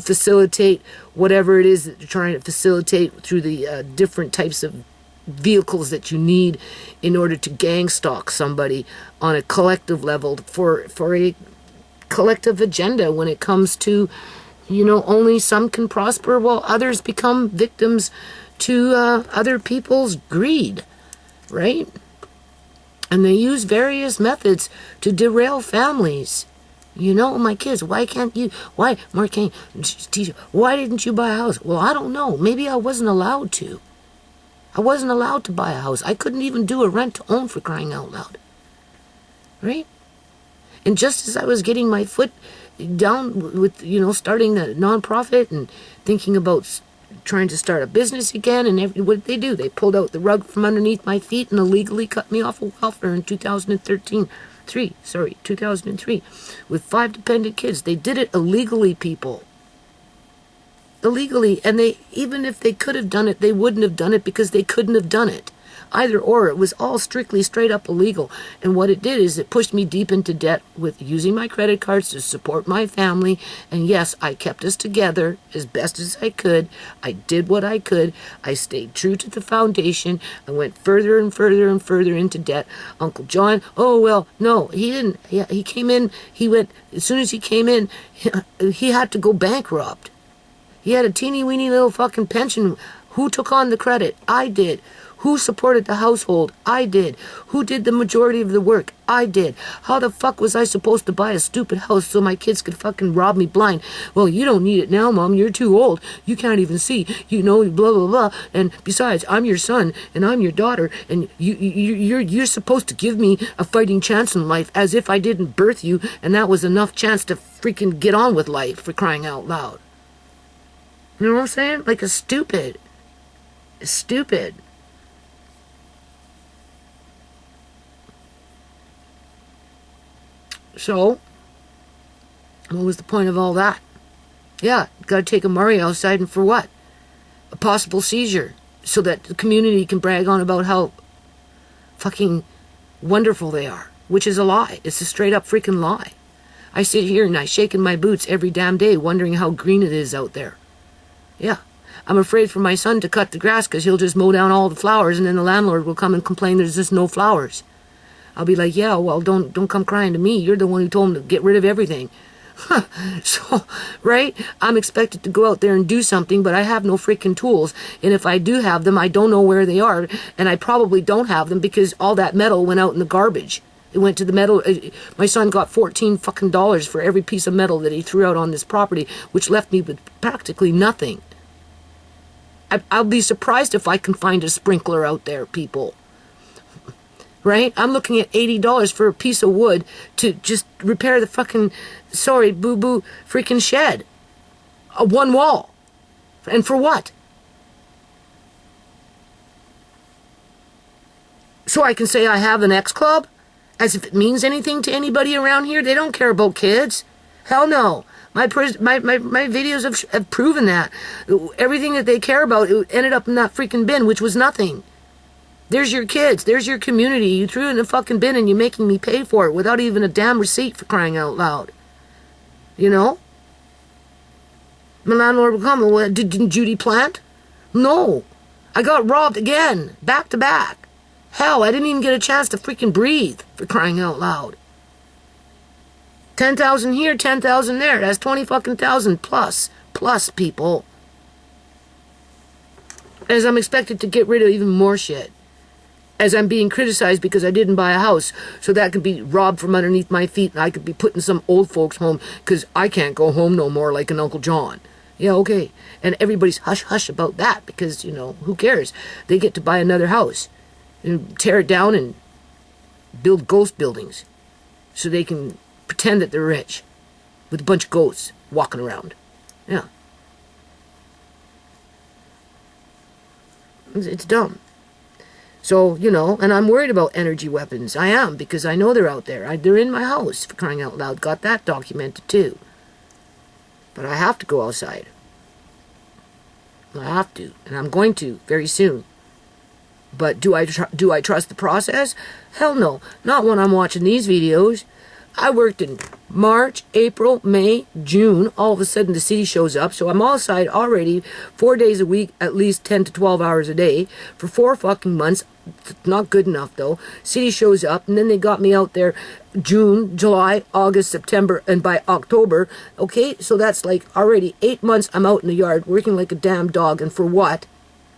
facilitate whatever it is that they're trying to facilitate through the different types of vehicles that you need in order to gang stalk somebody on a collective level for a collective agenda when it comes to, you know, only some can prosper while others become victims to other people's greed, right? And they use various methods to derail families. You know, my kids, why can't you, why, Marquine, teacher, why didn't you buy a house? Well, I don't know. Maybe I wasn't allowed to. I wasn't allowed to buy a house. I couldn't even do a rent to own, for crying out loud. Right? And just as I was getting my foot down with, starting a nonprofit and thinking about trying to start a business again, and what did they do? They pulled out the rug from underneath my feet and illegally cut me off of welfare in 2003, with 5 dependent kids. They did it illegally, people. Illegally, and even if they could have done it, they wouldn't have done it because they couldn't have done it. Either or, it was all strictly straight up illegal. And what it did is it pushed me deep into debt with using my credit cards to support my family. And yes, I kept us together as best as I could. I did what I could. I stayed true to the foundation. I went further and further and further into debt. Uncle John, oh, well, no, he didn't. He came in, as soon as he came in, he had to go bankrupt. He had a teeny weeny little fucking pension. Who took on the credit? I did. Who supported the household? I did. Who did the majority of the work? I did. How the fuck was I supposed to buy a stupid house so my kids could fucking rob me blind? Well, you don't need it now, Mom. You're too old. You can't even see. Blah, blah, blah. And besides, I'm your son and I'm your daughter, and you're supposed to give me a fighting chance in life, as if I didn't birth you and that was enough chance to freaking get on with life, for crying out loud. You know what I'm saying? Like a stupid. Stupid. So, what was the point of all that? Yeah, gotta take Amari outside, and for what? A possible seizure, so that the community can brag on about how fucking wonderful they are, which is a lie. It's a straight up freaking lie. I sit here and I shake in my boots every damn day wondering how green it is out there. Yeah. I'm afraid for my son to cut the grass because he'll just mow down all the flowers, and then the landlord will come and complain there's just no flowers. I'll be like, yeah, well, don't come crying to me. You're the one who told him to get rid of everything. So, right? I'm expected to go out there and do something, but I have no freaking tools. And if I do have them, I don't know where they are. And I probably don't have them because all that metal went out in the garbage. It went to the metal. My son got $14 fucking dollars for every piece of metal that he threw out on this property, which left me with practically nothing. I'll be surprised if I can find a sprinkler out there, people. Right? I'm looking at $80 for a piece of wood to just repair the fucking, boo-boo freaking shed. One wall. And for what? So I can say I have an X-Club? As if it means anything to anybody around here? They don't care about kids. Hell no. My videos have proven that. Everything that they care about, it ended up in that freaking bin, which was nothing. There's your kids. There's your community. You threw it in the fucking bin and you're making me pay for it without even a damn receipt, for crying out loud. You know? My landlord would come, well, didn't Judy plant? No. I got robbed again, back to back. Hell, I didn't even get a chance to freaking breathe, for crying out loud. 10,000 here, 10,000 there. That's 20 fucking thousand plus people. As I'm expected to get rid of even more shit. As I'm being criticized because I didn't buy a house, so that could be robbed from underneath my feet, and I could be put in some old folks' home because I can't go home no more like an Uncle John. Yeah, okay. And everybody's hush-hush about that because, who cares? They get to buy another house and tear it down and build ghost buildings so they can pretend that they're rich with a bunch of ghosts walking around. Yeah. It's dumb. So, and I'm worried about energy weapons. I am, because I know they're out there. They're in my house, for crying out loud. Got that documented, too. But I have to go outside. I have to, and I'm going to very soon. But do I trust the process? Hell no. Not when I'm watching these videos. I worked in March, April, May, June. All of a sudden the city shows up. So I'm outside already 4 days a week, at least 10 to 12 hours a day for 4 fucking months. Not good enough though. City shows up and then they got me out there June, July, August, September, and by October. Okay, so that's like already 8 months I'm out in the yard working like a damn dog. And for what?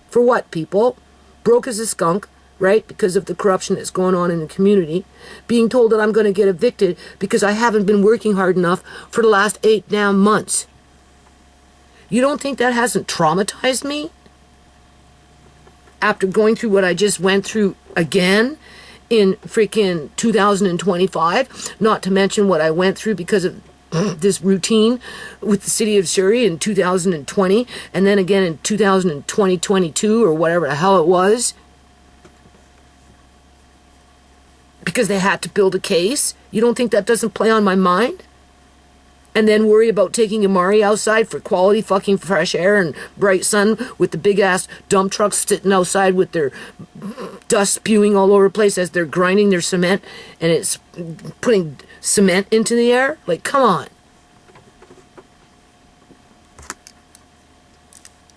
For what, people? Broke as a skunk. Right? Because of the corruption that's going on in the community. Being told that I'm going to get evicted because I haven't been working hard enough for the last 8 damn months. You don't think that hasn't traumatized me? after going through what I just went through again in freaking 2025, not to mention what I went through because of this routine with the city of Surrey in 2020, and then again in 2022 or whatever the hell it was, because they had to build a case. You don't think that doesn't play on my mind? And then worry about taking Amari outside for quality fucking fresh air and bright sun with the big ass dump trucks sitting outside with their dust spewing all over the place as they're grinding their cement and it's putting cement into the air? Like, come on.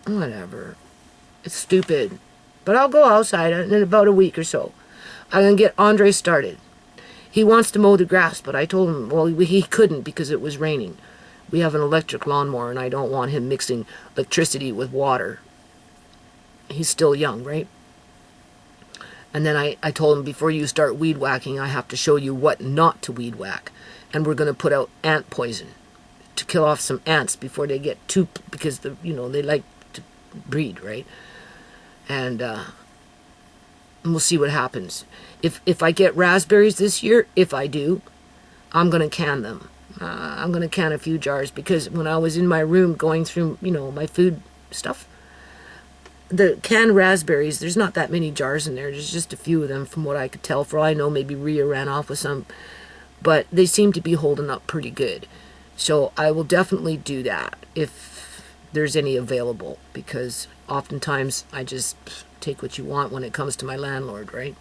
Whatever. It's stupid. But I'll go outside in about a week or so. I'm going to get Andre started. He wants to mow the grass, but I told him, well, he couldn't because it was raining. We have an electric lawnmower, and I don't want him mixing electricity with water. He's still young, right? And then I told him, before you start weed whacking, I have to show you what not to weed whack. And we're going to put out ant poison to kill off some ants before they get too, because they like to breed, right? And we'll see what happens. If I get raspberries this year, if I do, I'm going to can them. I'm going to can a few jars, because when I was in my room going through, my food stuff, the canned raspberries, there's not that many jars in there. There's just a few of them from what I could tell. For all I know, maybe Rhea ran off with some. But they seem to be holding up pretty good. So I will definitely do that if there's any available, because oftentimes I just take what you want when it comes to my landlord, right?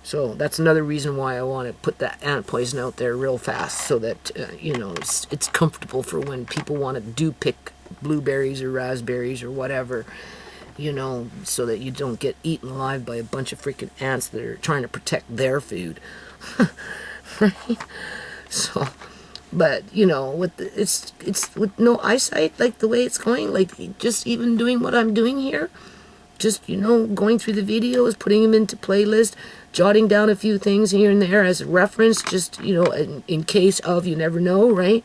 So that's another reason why I want to put that ant poison out there real fast, so that it's comfortable for when people want to do pick blueberries or raspberries or whatever, so that you don't get eaten alive by a bunch of freaking ants that are trying to protect their food. Right? So, but it's with no eyesight, like the way it's going, like just even doing what I'm doing here, just going through the videos, putting them into playlist, jotting down a few things here and there as a reference, just in case of, you never know, right,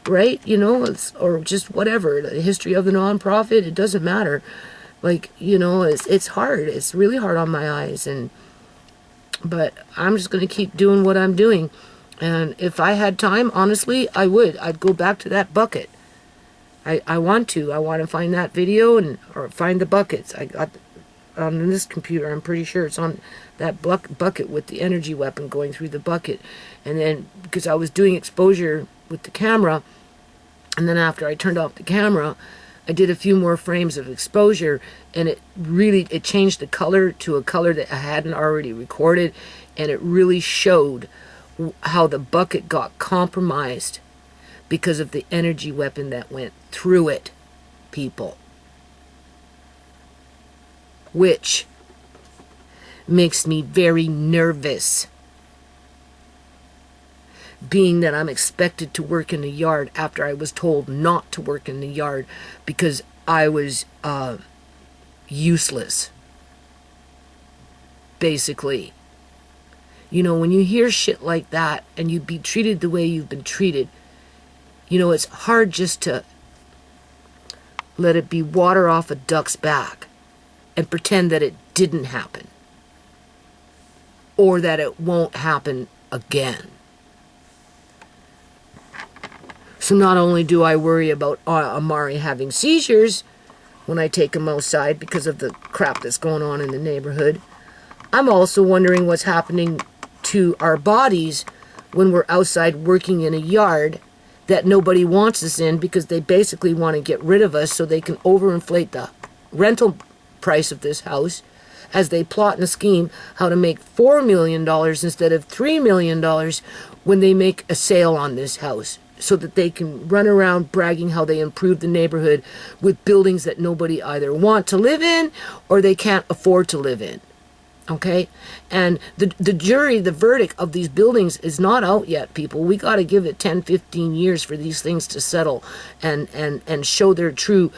or just whatever, the history of the nonprofit, it doesn't matter, like, it's hard, it's really hard on my eyes, but I'm just going to keep doing what I'm doing. And if I had time, honestly, I'd go back to that bucket. I want to find that video or find the buckets. I got on this computer, I'm pretty sure it's on that bucket with the energy weapon going through the bucket. And then, because I was doing exposure with the camera, and then after I turned off the camera, I did a few more frames of exposure, and it changed the color to a color that I hadn't already recorded, and it really showed how the bucket got compromised because of the energy weapon that went through it, people. Which makes me very nervous, being that I'm expected to work in the yard after I was told not to work in the yard because I was useless, basically. When you hear shit like that and you be treated the way you've been treated, it's hard just to let it be water off a duck's back and pretend that it didn't happen, or that it won't happen again. So not only do I worry about Amari having seizures when I take him outside because of the crap that's going on in the neighborhood, I'm also wondering what's happening to our bodies when we're outside working in a yard that nobody wants us in, because they basically want to get rid of us so they can overinflate the rental price of this house as they plot and scheme how to make $4 million instead of $3 million when they make a sale on this house, so that they can run around bragging how they improved the neighborhood with buildings that nobody either want to live in or they can't afford to live in. Okay? And the verdict of these buildings is not out yet, people. We got to give it 10, 15 years for these things to settle and show their true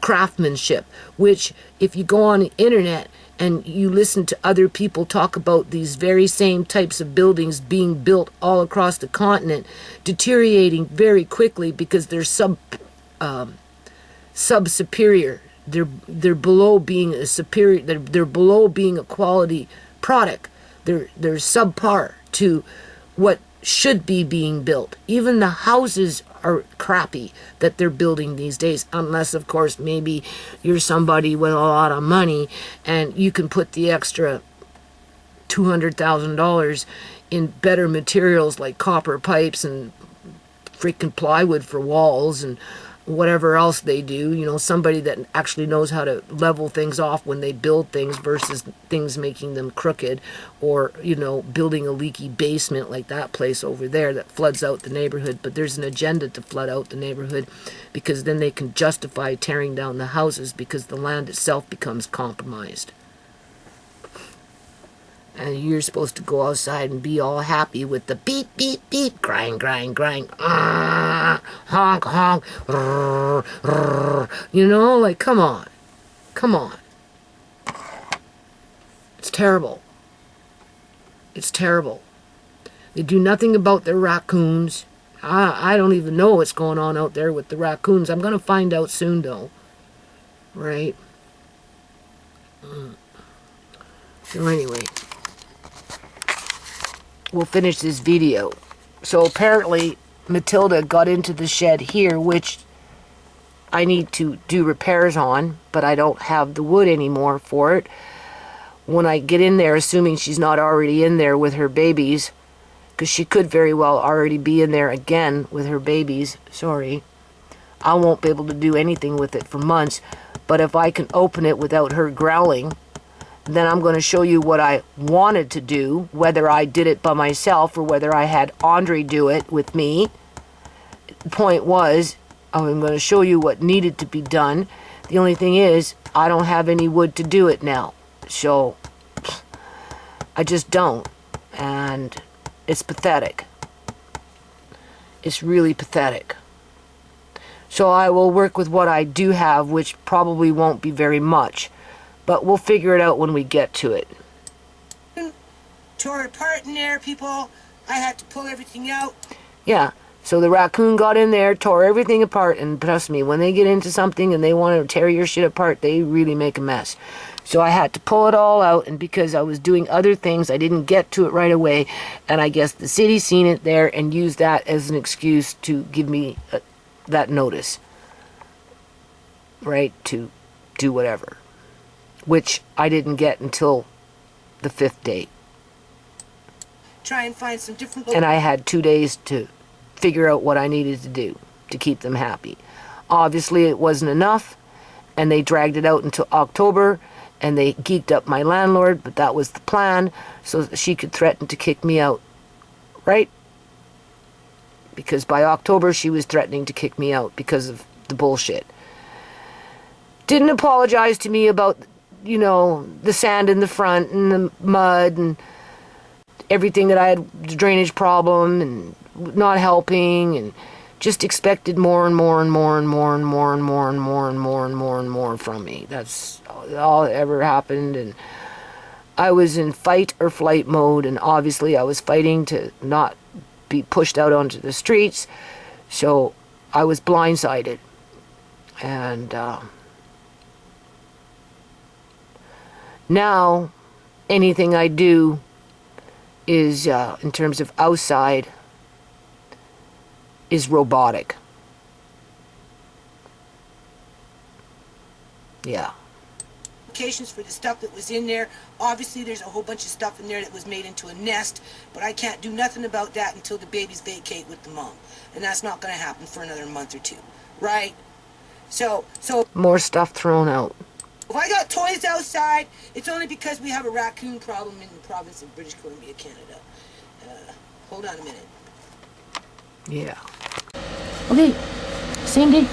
craftsmanship, which, if you go on the internet and you listen to other people talk about these very same types of buildings being built all across the continent, deteriorating very quickly because they're sub-superior they're below being a superior. They're below being a quality product. They're subpar to what should be being built. Even the houses are crappy that they're building these days, unless of course maybe you're somebody with a lot of money and you can put the extra $200,000 in better materials like copper pipes and freaking plywood for walls and whatever else they do. You know, somebody that actually knows how to level things off when they build things versus things making them crooked, or, you know, building a leaky basement like that place over there that floods out the neighborhood. But there's an agenda to flood out the neighborhood because then they can justify tearing down the houses because the land itself becomes compromised. And you're supposed to go outside and be all happy with the beep, beep, beep, grind, grind, grind, honk, honk, you know, like, come on. Come on. It's terrible. It's terrible. They do nothing about their raccoons. I don't even know what's going on out there with the raccoons. I'm going to find out soon, though. Right? So anyway, we'll finish this video. So apparently Matilda got into the shed here, which I need to do repairs on, but I don't have the wood anymore for it. When I get in there, assuming she's not already in there with her babies, because she could very well already be in there again with her babies, sorry, I won't be able to do anything with it for months. But if I can open it without her growling, then I'm going to show you what I wanted to do, whether I did it by myself or whether I had Andre do it with me. The point was, I'm going to show you what needed to be done. The only thing is, I don't have any wood to do it now. So, I just don't. And it's pathetic. It's really pathetic. So I will work with what I do have, which probably won't be very much. But we'll figure it out when we get to it. Tore apart in there, people. I had to pull everything out. Yeah. So the raccoon got in there, tore everything apart, and trust me, when they get into something and they want to tear your shit apart, they really make a mess. So I had to pull it all out, and because I was doing other things, I didn't get to it right away, and I guess the city seen it there and used that as an excuse to give me that notice. Right? To do whatever. Which I didn't get until the 5th day. Try and find some different... And I had 2 days to figure out what I needed to do to keep them happy. Obviously, it wasn't enough, and they dragged it out until October, and they geeked up my landlord, but that was the plan, so that she could threaten to kick me out. Right? Because by October, she was threatening to kick me out because of the bullshit. Didn't apologize to me about, you know, the sand in the front and the mud and everything that I had, the drainage problem and not helping, and just expected more and more and more and more and more and more and more and more and more and more from me. That's all that ever happened. And I was in fight or flight mode, and obviously I was fighting to not be pushed out onto the streets, so I was blindsided. And now anything I do is in terms of outside is robotic. Yeah. Applications for the stuff that was in there. Obviously there's a whole bunch of stuff in there that was made into a nest, but I can't do nothing about that until the babies vacate with the mom, and that's not going to happen for another month or two, right? So more stuff thrown out. if I got toys outside, it's only because we have a raccoon problem in the province of British Columbia, Canada. Hold on a minute. Yeah. Okay, same day.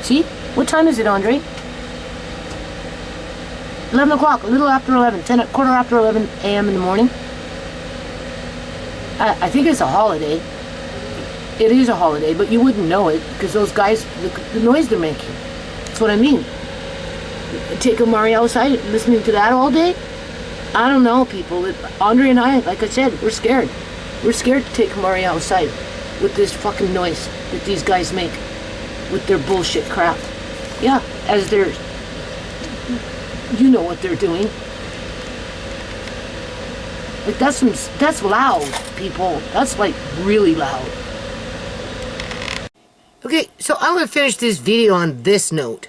See? What time is it, Andre? 11 o'clock, a little after 11, quarter after 11 a.m. in the morning. I think it's a holiday. It is a holiday, but you wouldn't know it because those guys, the noise they're making. That's what I mean. Take Amari outside, listening to that all day? I don't know, people. Andre and I, like I said, we're scared. We're scared to take Amari outside with this fucking noise that these guys make with their bullshit crap. Yeah, as they're you know what they're doing. Like that's loud, people. That's like really loud. Okay, so I'm gonna finish this video on this note.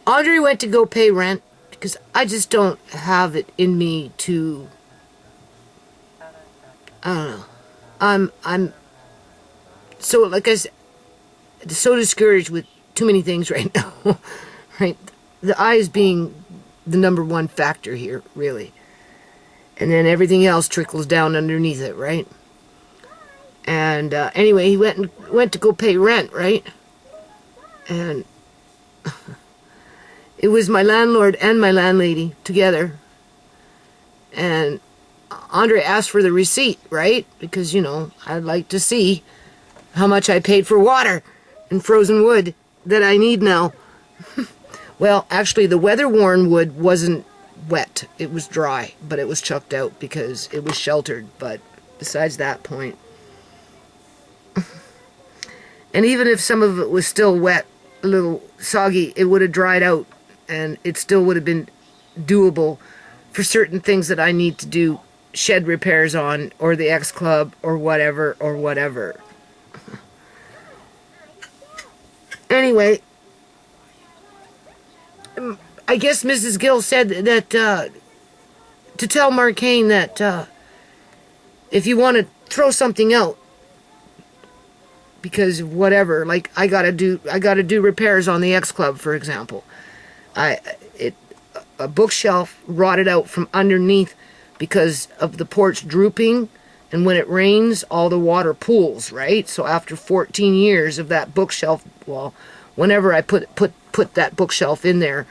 Andre went to go pay rent because I just don't have it in me to. I don't know. I'm so, like I said, so discouraged with too many things right now. Right, the eyes being the number one factor here, really, and then everything else trickles down underneath it, right? And anyway, he went to go pay rent, right? And it was my landlord and my landlady together. And Andre asked for the receipt, right? Because, you know, I'd like to see how much I paid for water and frozen wood that I need now. Well, actually, the weather-worn wood wasn't wet. It was dry, but it was chucked out because it was sheltered. But besides that point... And even if some of it was still wet, a little soggy, it would have dried out, and it still would have been doable for certain things that I need to do shed repairs on, or the X Club, or whatever, or whatever. Anyway, I guess Mrs. Gill said that, to tell Marcane that, if you want to throw something out, because whatever, like I gotta do repairs on the X Club, for example. A bookshelf rotted out from underneath because of the porch drooping, and when it rains, all the water pools, right? So after 14 years of that bookshelf, well, whenever I put that bookshelf in there,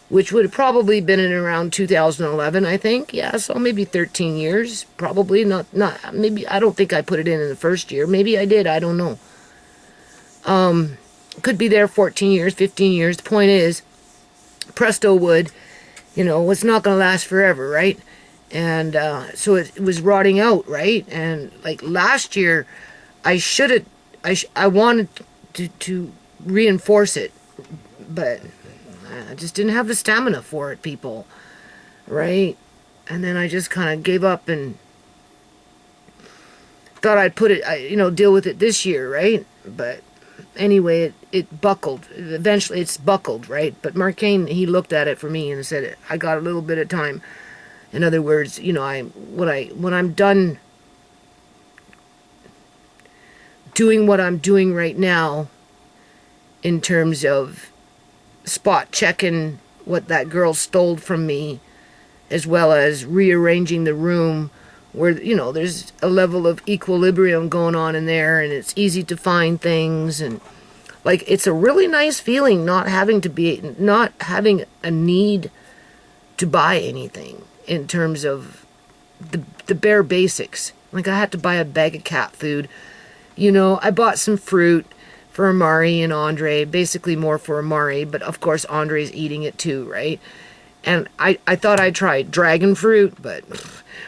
which would have probably been in around 2011, I think. Yeah, so maybe 13 years, probably. Not maybe, I don't think I put it in the first year. Maybe I did, I don't know. Could be there 14 years, 15 years. The point is, Presto wood, you know, it's not going to last forever, right? And so it was rotting out, right? And like last year, I wanted to reinforce it, but I just didn't have the stamina for it, people, right? And then I just kind of gave up and thought I'd deal with it this year, right? But anyway, it buckled. Eventually it's buckled, right? But Marcane, he looked at it for me and said, I got a little bit of time. In other words, you know, when I'm done doing what I'm doing right now in terms of spot checking what that girl stole from me, as well as rearranging the room where, you know, there's a level of equilibrium going on in there, and it's easy to find things, and like it's a really nice feeling not having a need to buy anything in terms of the bare basics. Like I had to buy a bag of cat food, you know. I bought some fruit for Amari and Andre, basically more for Amari, but of course Andre's eating it too, right? And I thought I'd try dragon fruit, but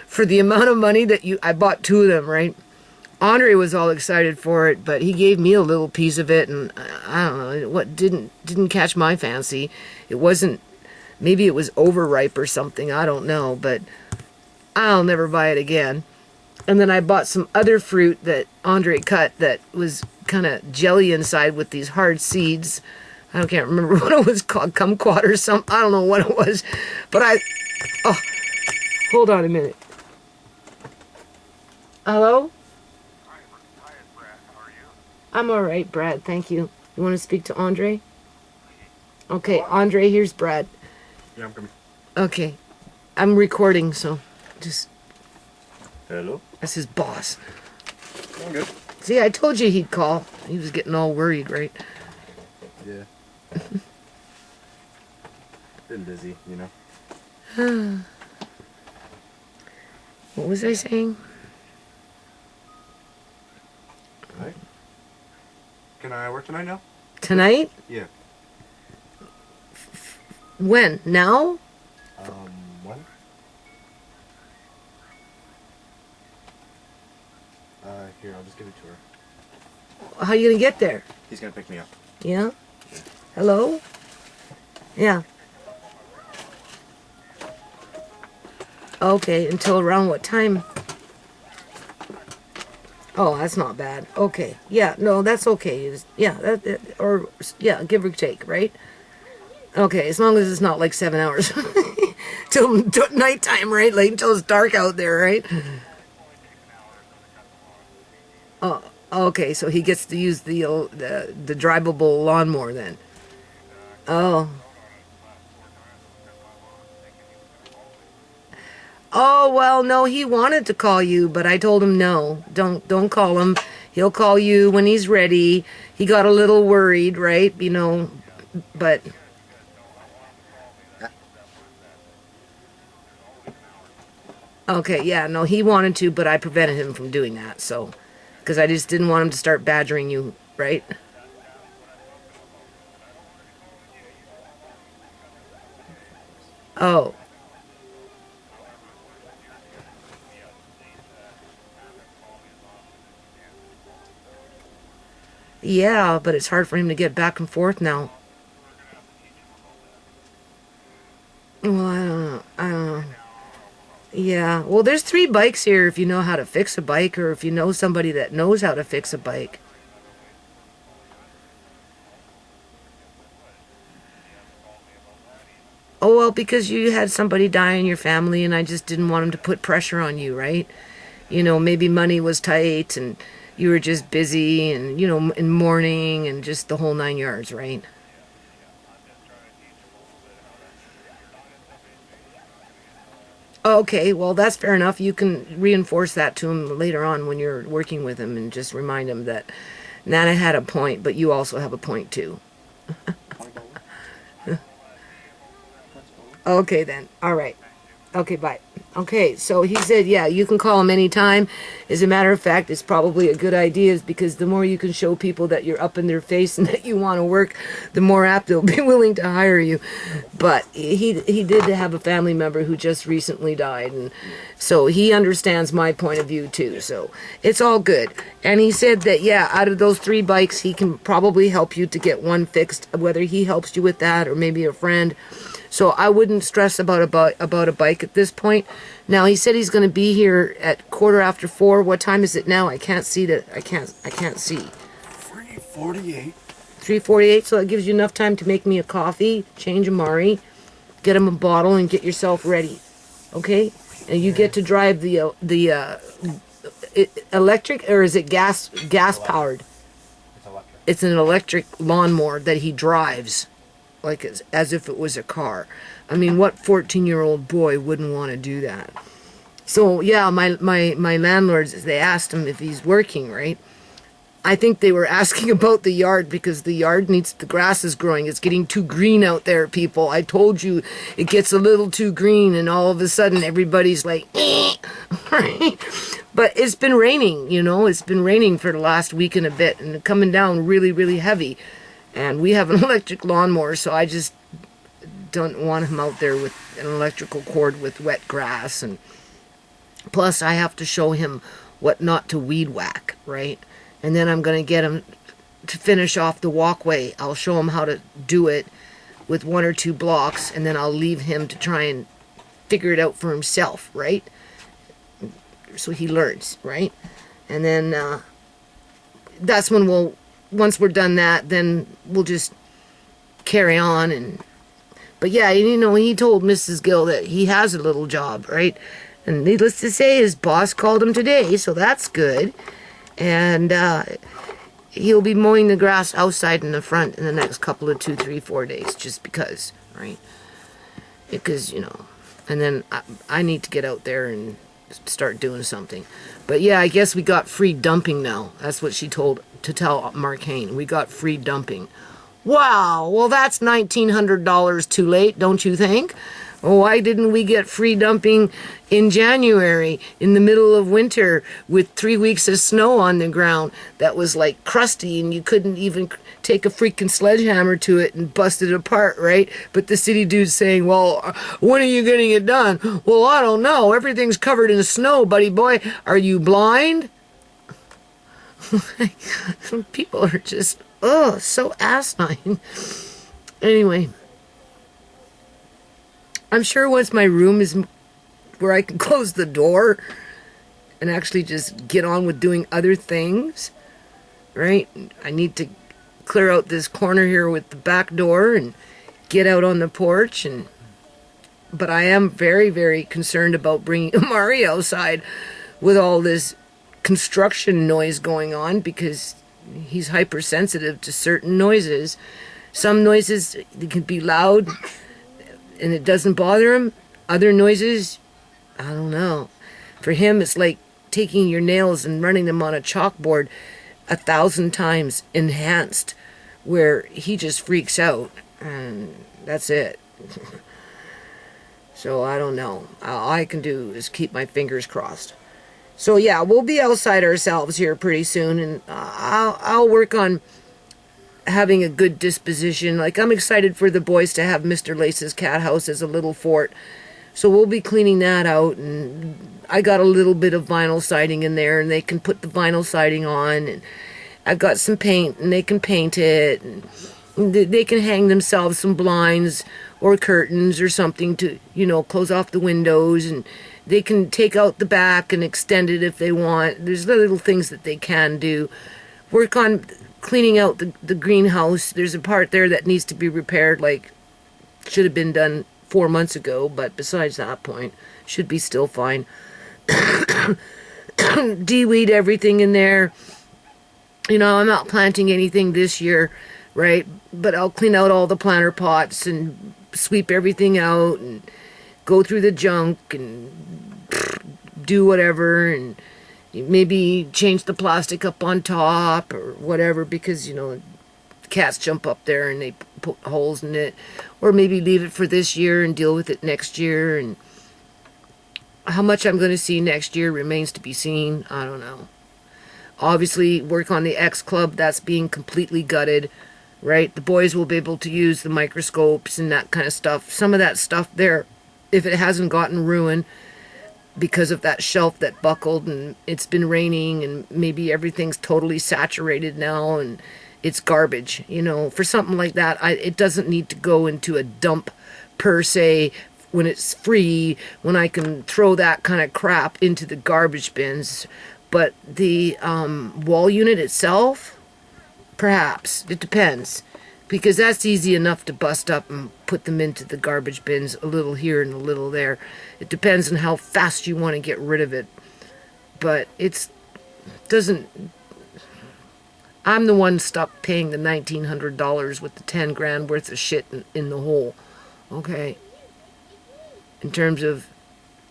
for the amount of money that I bought 2 of them, right? Andre was all excited for it, but he gave me a little piece of it, and I don't know, what didn't catch my fancy. It wasn't, maybe it was overripe or something, I don't know, but I'll never buy it again. And then I bought some other fruit that Andre cut that was kind of jelly inside with these hard seeds. I can't remember what it was called, kumquat or something. I don't know what it was. But hold on a minute. Hello? Hi, it's Brad. How are you? I'm all right, Brad. Thank you. You want to speak to Andre? Okay, Andre, here's Brad. Yeah, I'm coming. Okay. I'm recording, so just... Hello? That's his boss. I'm good. See, I told you he'd call. He was getting all worried, right? Yeah. Been busy, you know. What was I saying? Right? Can I work tonight now? Tonight? Yeah. When? Now? When? Here, I'll just give it to her. How you gonna get there? He's gonna pick me up. Yeah? Hello? Yeah. Okay, until around what time? Oh, that's not bad. Okay, yeah, no, that's okay. Yeah, or yeah, give or take, right? Okay, as long as it's not like 7 hours till nighttime, right? Like until it's dark out there, right? Oh, okay, so he gets to use the drivable lawnmower then. Oh. Oh, well, no, he wanted to call you, but I told him no. Don't call him. He'll call you when he's ready. He got a little worried, right? You know, but okay, yeah, no, he wanted to, but I prevented him from doing that. So, because I just didn't want him to start badgering you, right? Oh. Yeah, but it's hard for him to get back and forth now. Well, I don't know. I don't know. Yeah. Well, there's 3 bikes here if you know how to fix a bike or if you know somebody that knows how to fix a bike. Oh, well, because you had somebody die in your family and I just didn't want him to put pressure on you, right? You know, maybe money was tight and you were just busy and, you know, in mourning and just the whole 9 yards, right? Okay, well, that's fair enough. You can reinforce that to him later on when you're working with him and just remind him that Nana had a point, but you also have a point too. Okay, then. All right. Okay, bye. Okay, so he said, yeah, you can call him anytime. As a matter of fact, it's probably a good idea is because the more you can show people that you're up in their face and that you want to work, the more apt they'll be willing to hire you. But he did have a family member who just recently died, and so he understands my point of view too. So it's all good. And he said that, yeah, out of those 3 bikes, he can probably help you to get one fixed, whether he helps you with that or maybe a friend. So I wouldn't stress about a bike at this point. Now he said he's going to be here at 4:15. What time is it now? I can't see that. I can't see. 3:48. 3:48. So that gives you enough time to make me a coffee, change Amari, get him a bottle, and get yourself ready. Okay? And you get to drive the electric, or is it gas powered? It's electric. It's an electric lawnmower that he drives. Like as if it was a car. I mean, what 14-year-old boy wouldn't want to do that? So yeah, my landlords, they asked him if he's working, right? I think they were asking about the yard because the yard the grass is growing. It's getting too green out there, people. I told you it gets a little too green and all of a sudden everybody's like, right? But it's been raining, you know, it's been raining for the last week and a bit and coming down really, really heavy. And we have an electric lawnmower, so I just don't want him out there with an electrical cord with wet grass. And plus, I have to show him what not to weed whack, right? And then I'm going to get him to finish off the walkway. I'll show him how to do it with 1 or 2 blocks, and then I'll leave him to try and figure it out for himself, right? So he learns, right? And then that's when once we're done that, then we'll just carry on. But yeah, you know, he told Mrs. Gill that he has a little job, right? And needless to say, his boss called him today, so that's good. And he'll be mowing the grass outside in the front in the next couple of 2, 3, 4 days, just because, right? Because, you know, and then I need to get out there and start doing something. But yeah, I guess we got free dumping now. That's what she told to tell Mark Hain. We got free dumping. Wow, well that's $1,900 too late, don't you think? Why didn't we get free dumping in January, in the middle of winter, with 3 weeks of snow on the ground that was like crusty and you couldn't even take a freaking sledgehammer to it and bust it apart, right? But the city dude's saying, well, when are you getting it done? Well, I don't know. Everything's covered in snow, buddy boy. Are you blind? People are just, oh, so asinine. Anyway, I'm sure once my room is where I can close the door and actually just get on with doing other things, right? I need to clear out this corner here with the back door and get out on the porch. But I am very, very concerned about bringing Amari outside with all this construction noise going on, because he's hypersensitive to certain noises. Some noises, they can be loud and it doesn't bother him. Other noises, I don't know. For him, it's like taking your nails and running them on a chalkboard 1,000 times enhanced, where he just freaks out, and that's it. So I don't know. All I can do is keep my fingers crossed. So yeah, we'll be outside ourselves here pretty soon, and I'll work on having a good disposition. Like, I'm excited for the boys to have Mr. Lace's cat house as a little fort. So we'll be cleaning that out, and I got a little bit of vinyl siding in there, and they can put the vinyl siding on, and I've got some paint, and they can paint it, and they can hang themselves some blinds or curtains or something to, you know, close off the windows, and they can take out the back and extend it if they want. There's little things that they can do. Work on cleaning out the greenhouse. There's a part there that needs to be repaired, like, should have been done 4 months ago, but besides that point, should be still fine. De-weed everything in there. You know, I'm not planting anything this year, right? But I'll clean out all the planter pots and sweep everything out and go through the junk and do whatever, and maybe change the plastic up on top or whatever, because, you know, cats jump up there and they put holes in it. Or maybe leave it for this year and deal with it next year. And how much I'm going to see next year remains to be seen. I don't know. Obviously, work on the X Club. That's being completely gutted, right? The boys will be able to use the microscopes and that kind of stuff. Some of that stuff there, if it hasn't gotten ruined because of that shelf that buckled and it's been raining and maybe everything's totally saturated now and it's garbage, you know, for something like that, it doesn't need to go into a dump per se when it's free, when I can throw that kind of crap into the garbage bins. But the wall unit itself, perhaps, it depends, because that's easy enough to bust up and put them into the garbage bins, a little here and a little there. It depends on how fast you want to get rid of it. But I'm the one stopped paying the $1,900 with the 10 grand worth of shit in the hole, okay? In terms of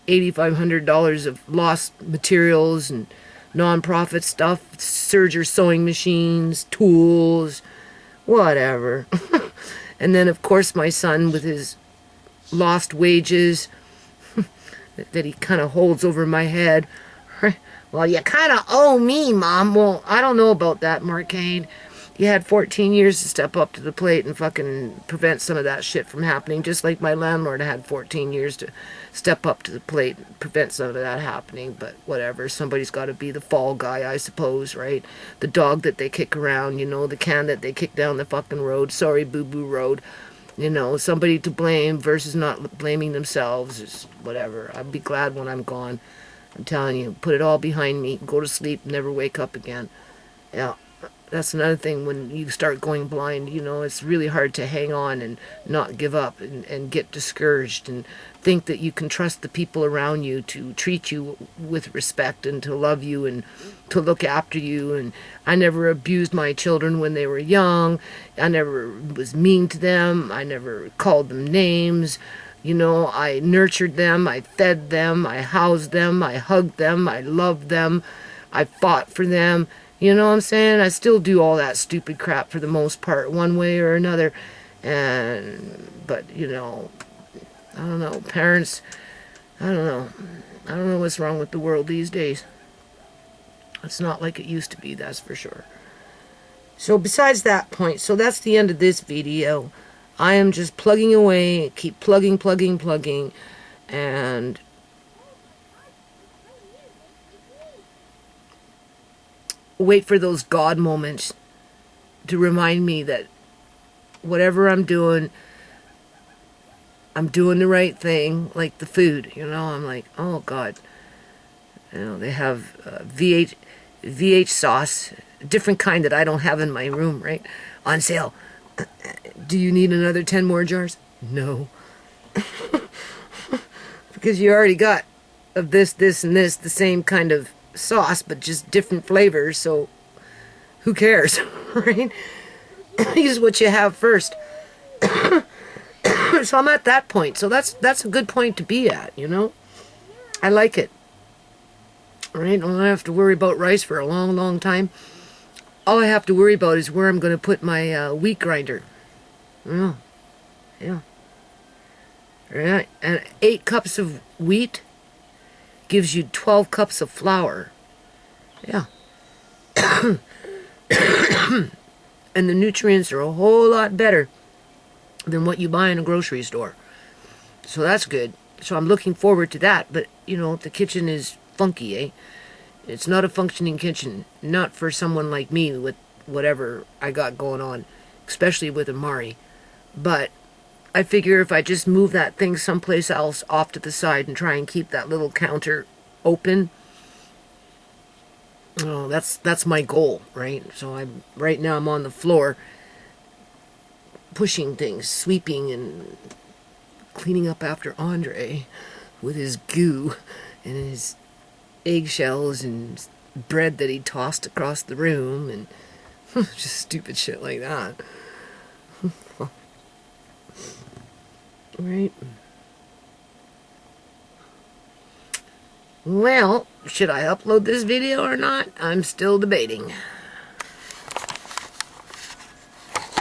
$8,500 of lost materials and non-profit stuff, serger sewing machines, tools, whatever. And then, of course, my son with his lost wages that he kind of holds over my head. Well, you kind of owe me, Mom. Well, I don't know about that, Marcane. You had 14 years to step up to the plate and fucking prevent some of that shit from happening, just like my landlord had 14 years to step up to the plate and prevent some of that happening. But whatever, somebody's got to be the fall guy, I suppose, right? The dog that they kick around, you know, the can that they kick down the fucking road. Sorry, boo-boo road. You know, somebody to blame versus not blaming themselves is whatever. I'll be glad when I'm gone. I'm telling you, put it all behind me, go to sleep, never wake up again. Yeah, that's another thing when you start going blind, you know, it's really hard to hang on and not give up and get discouraged and think that you can trust the people around you to treat you with respect and to love you and to look after you. And I never abused my children when they were young. I never was mean to them. I never called them names. You know, I nurtured them, I fed them, I housed them, I hugged them, I loved them, I fought for them. You know what I'm saying? I still do all that stupid crap for the most part, one way or another. But, you know, I don't know, parents, I don't know what's wrong with the world these days. It's not like it used to be, that's for sure. So besides that point, so that's the end of this video. I am just plugging away, keep plugging, and wait for those God moments to remind me that whatever I'm doing, I'm doing the right thing, like the food, you know. I'm like, oh God, you know, they have VH sauce, a different kind that I don't have in my room, right? On sale. Do you need another 10 more jars? No. Because you already got of this, and this, the same kind of sauce, but just different flavors, so who cares, right? Use what you have first. So I'm at that point. So that's a good point to be at, you know? I like it. Right? I don't have to worry about rice for a long, long time. All I have to worry about is where I'm going to put my wheat grinder. Yeah. Yeah. Right? And 8 cups of wheat gives you 12 cups of flour. Yeah. And the nutrients are a whole lot better than what you buy in a grocery store. So that's good. So I'm looking forward to that. But, you know, the kitchen is funky, eh? It's not a functioning kitchen. Not for someone like me with whatever I got going on. Especially with Amari. But I figure if I just move that thing someplace else off to the side and try and keep that little counter open, oh, that's my goal, right? So right now I'm on the floor pushing things, sweeping and cleaning up after Andre with his goo and his eggshells and bread that he tossed across the room and just stupid shit like that. Right? Well, should I upload this video or not? I'm still debating.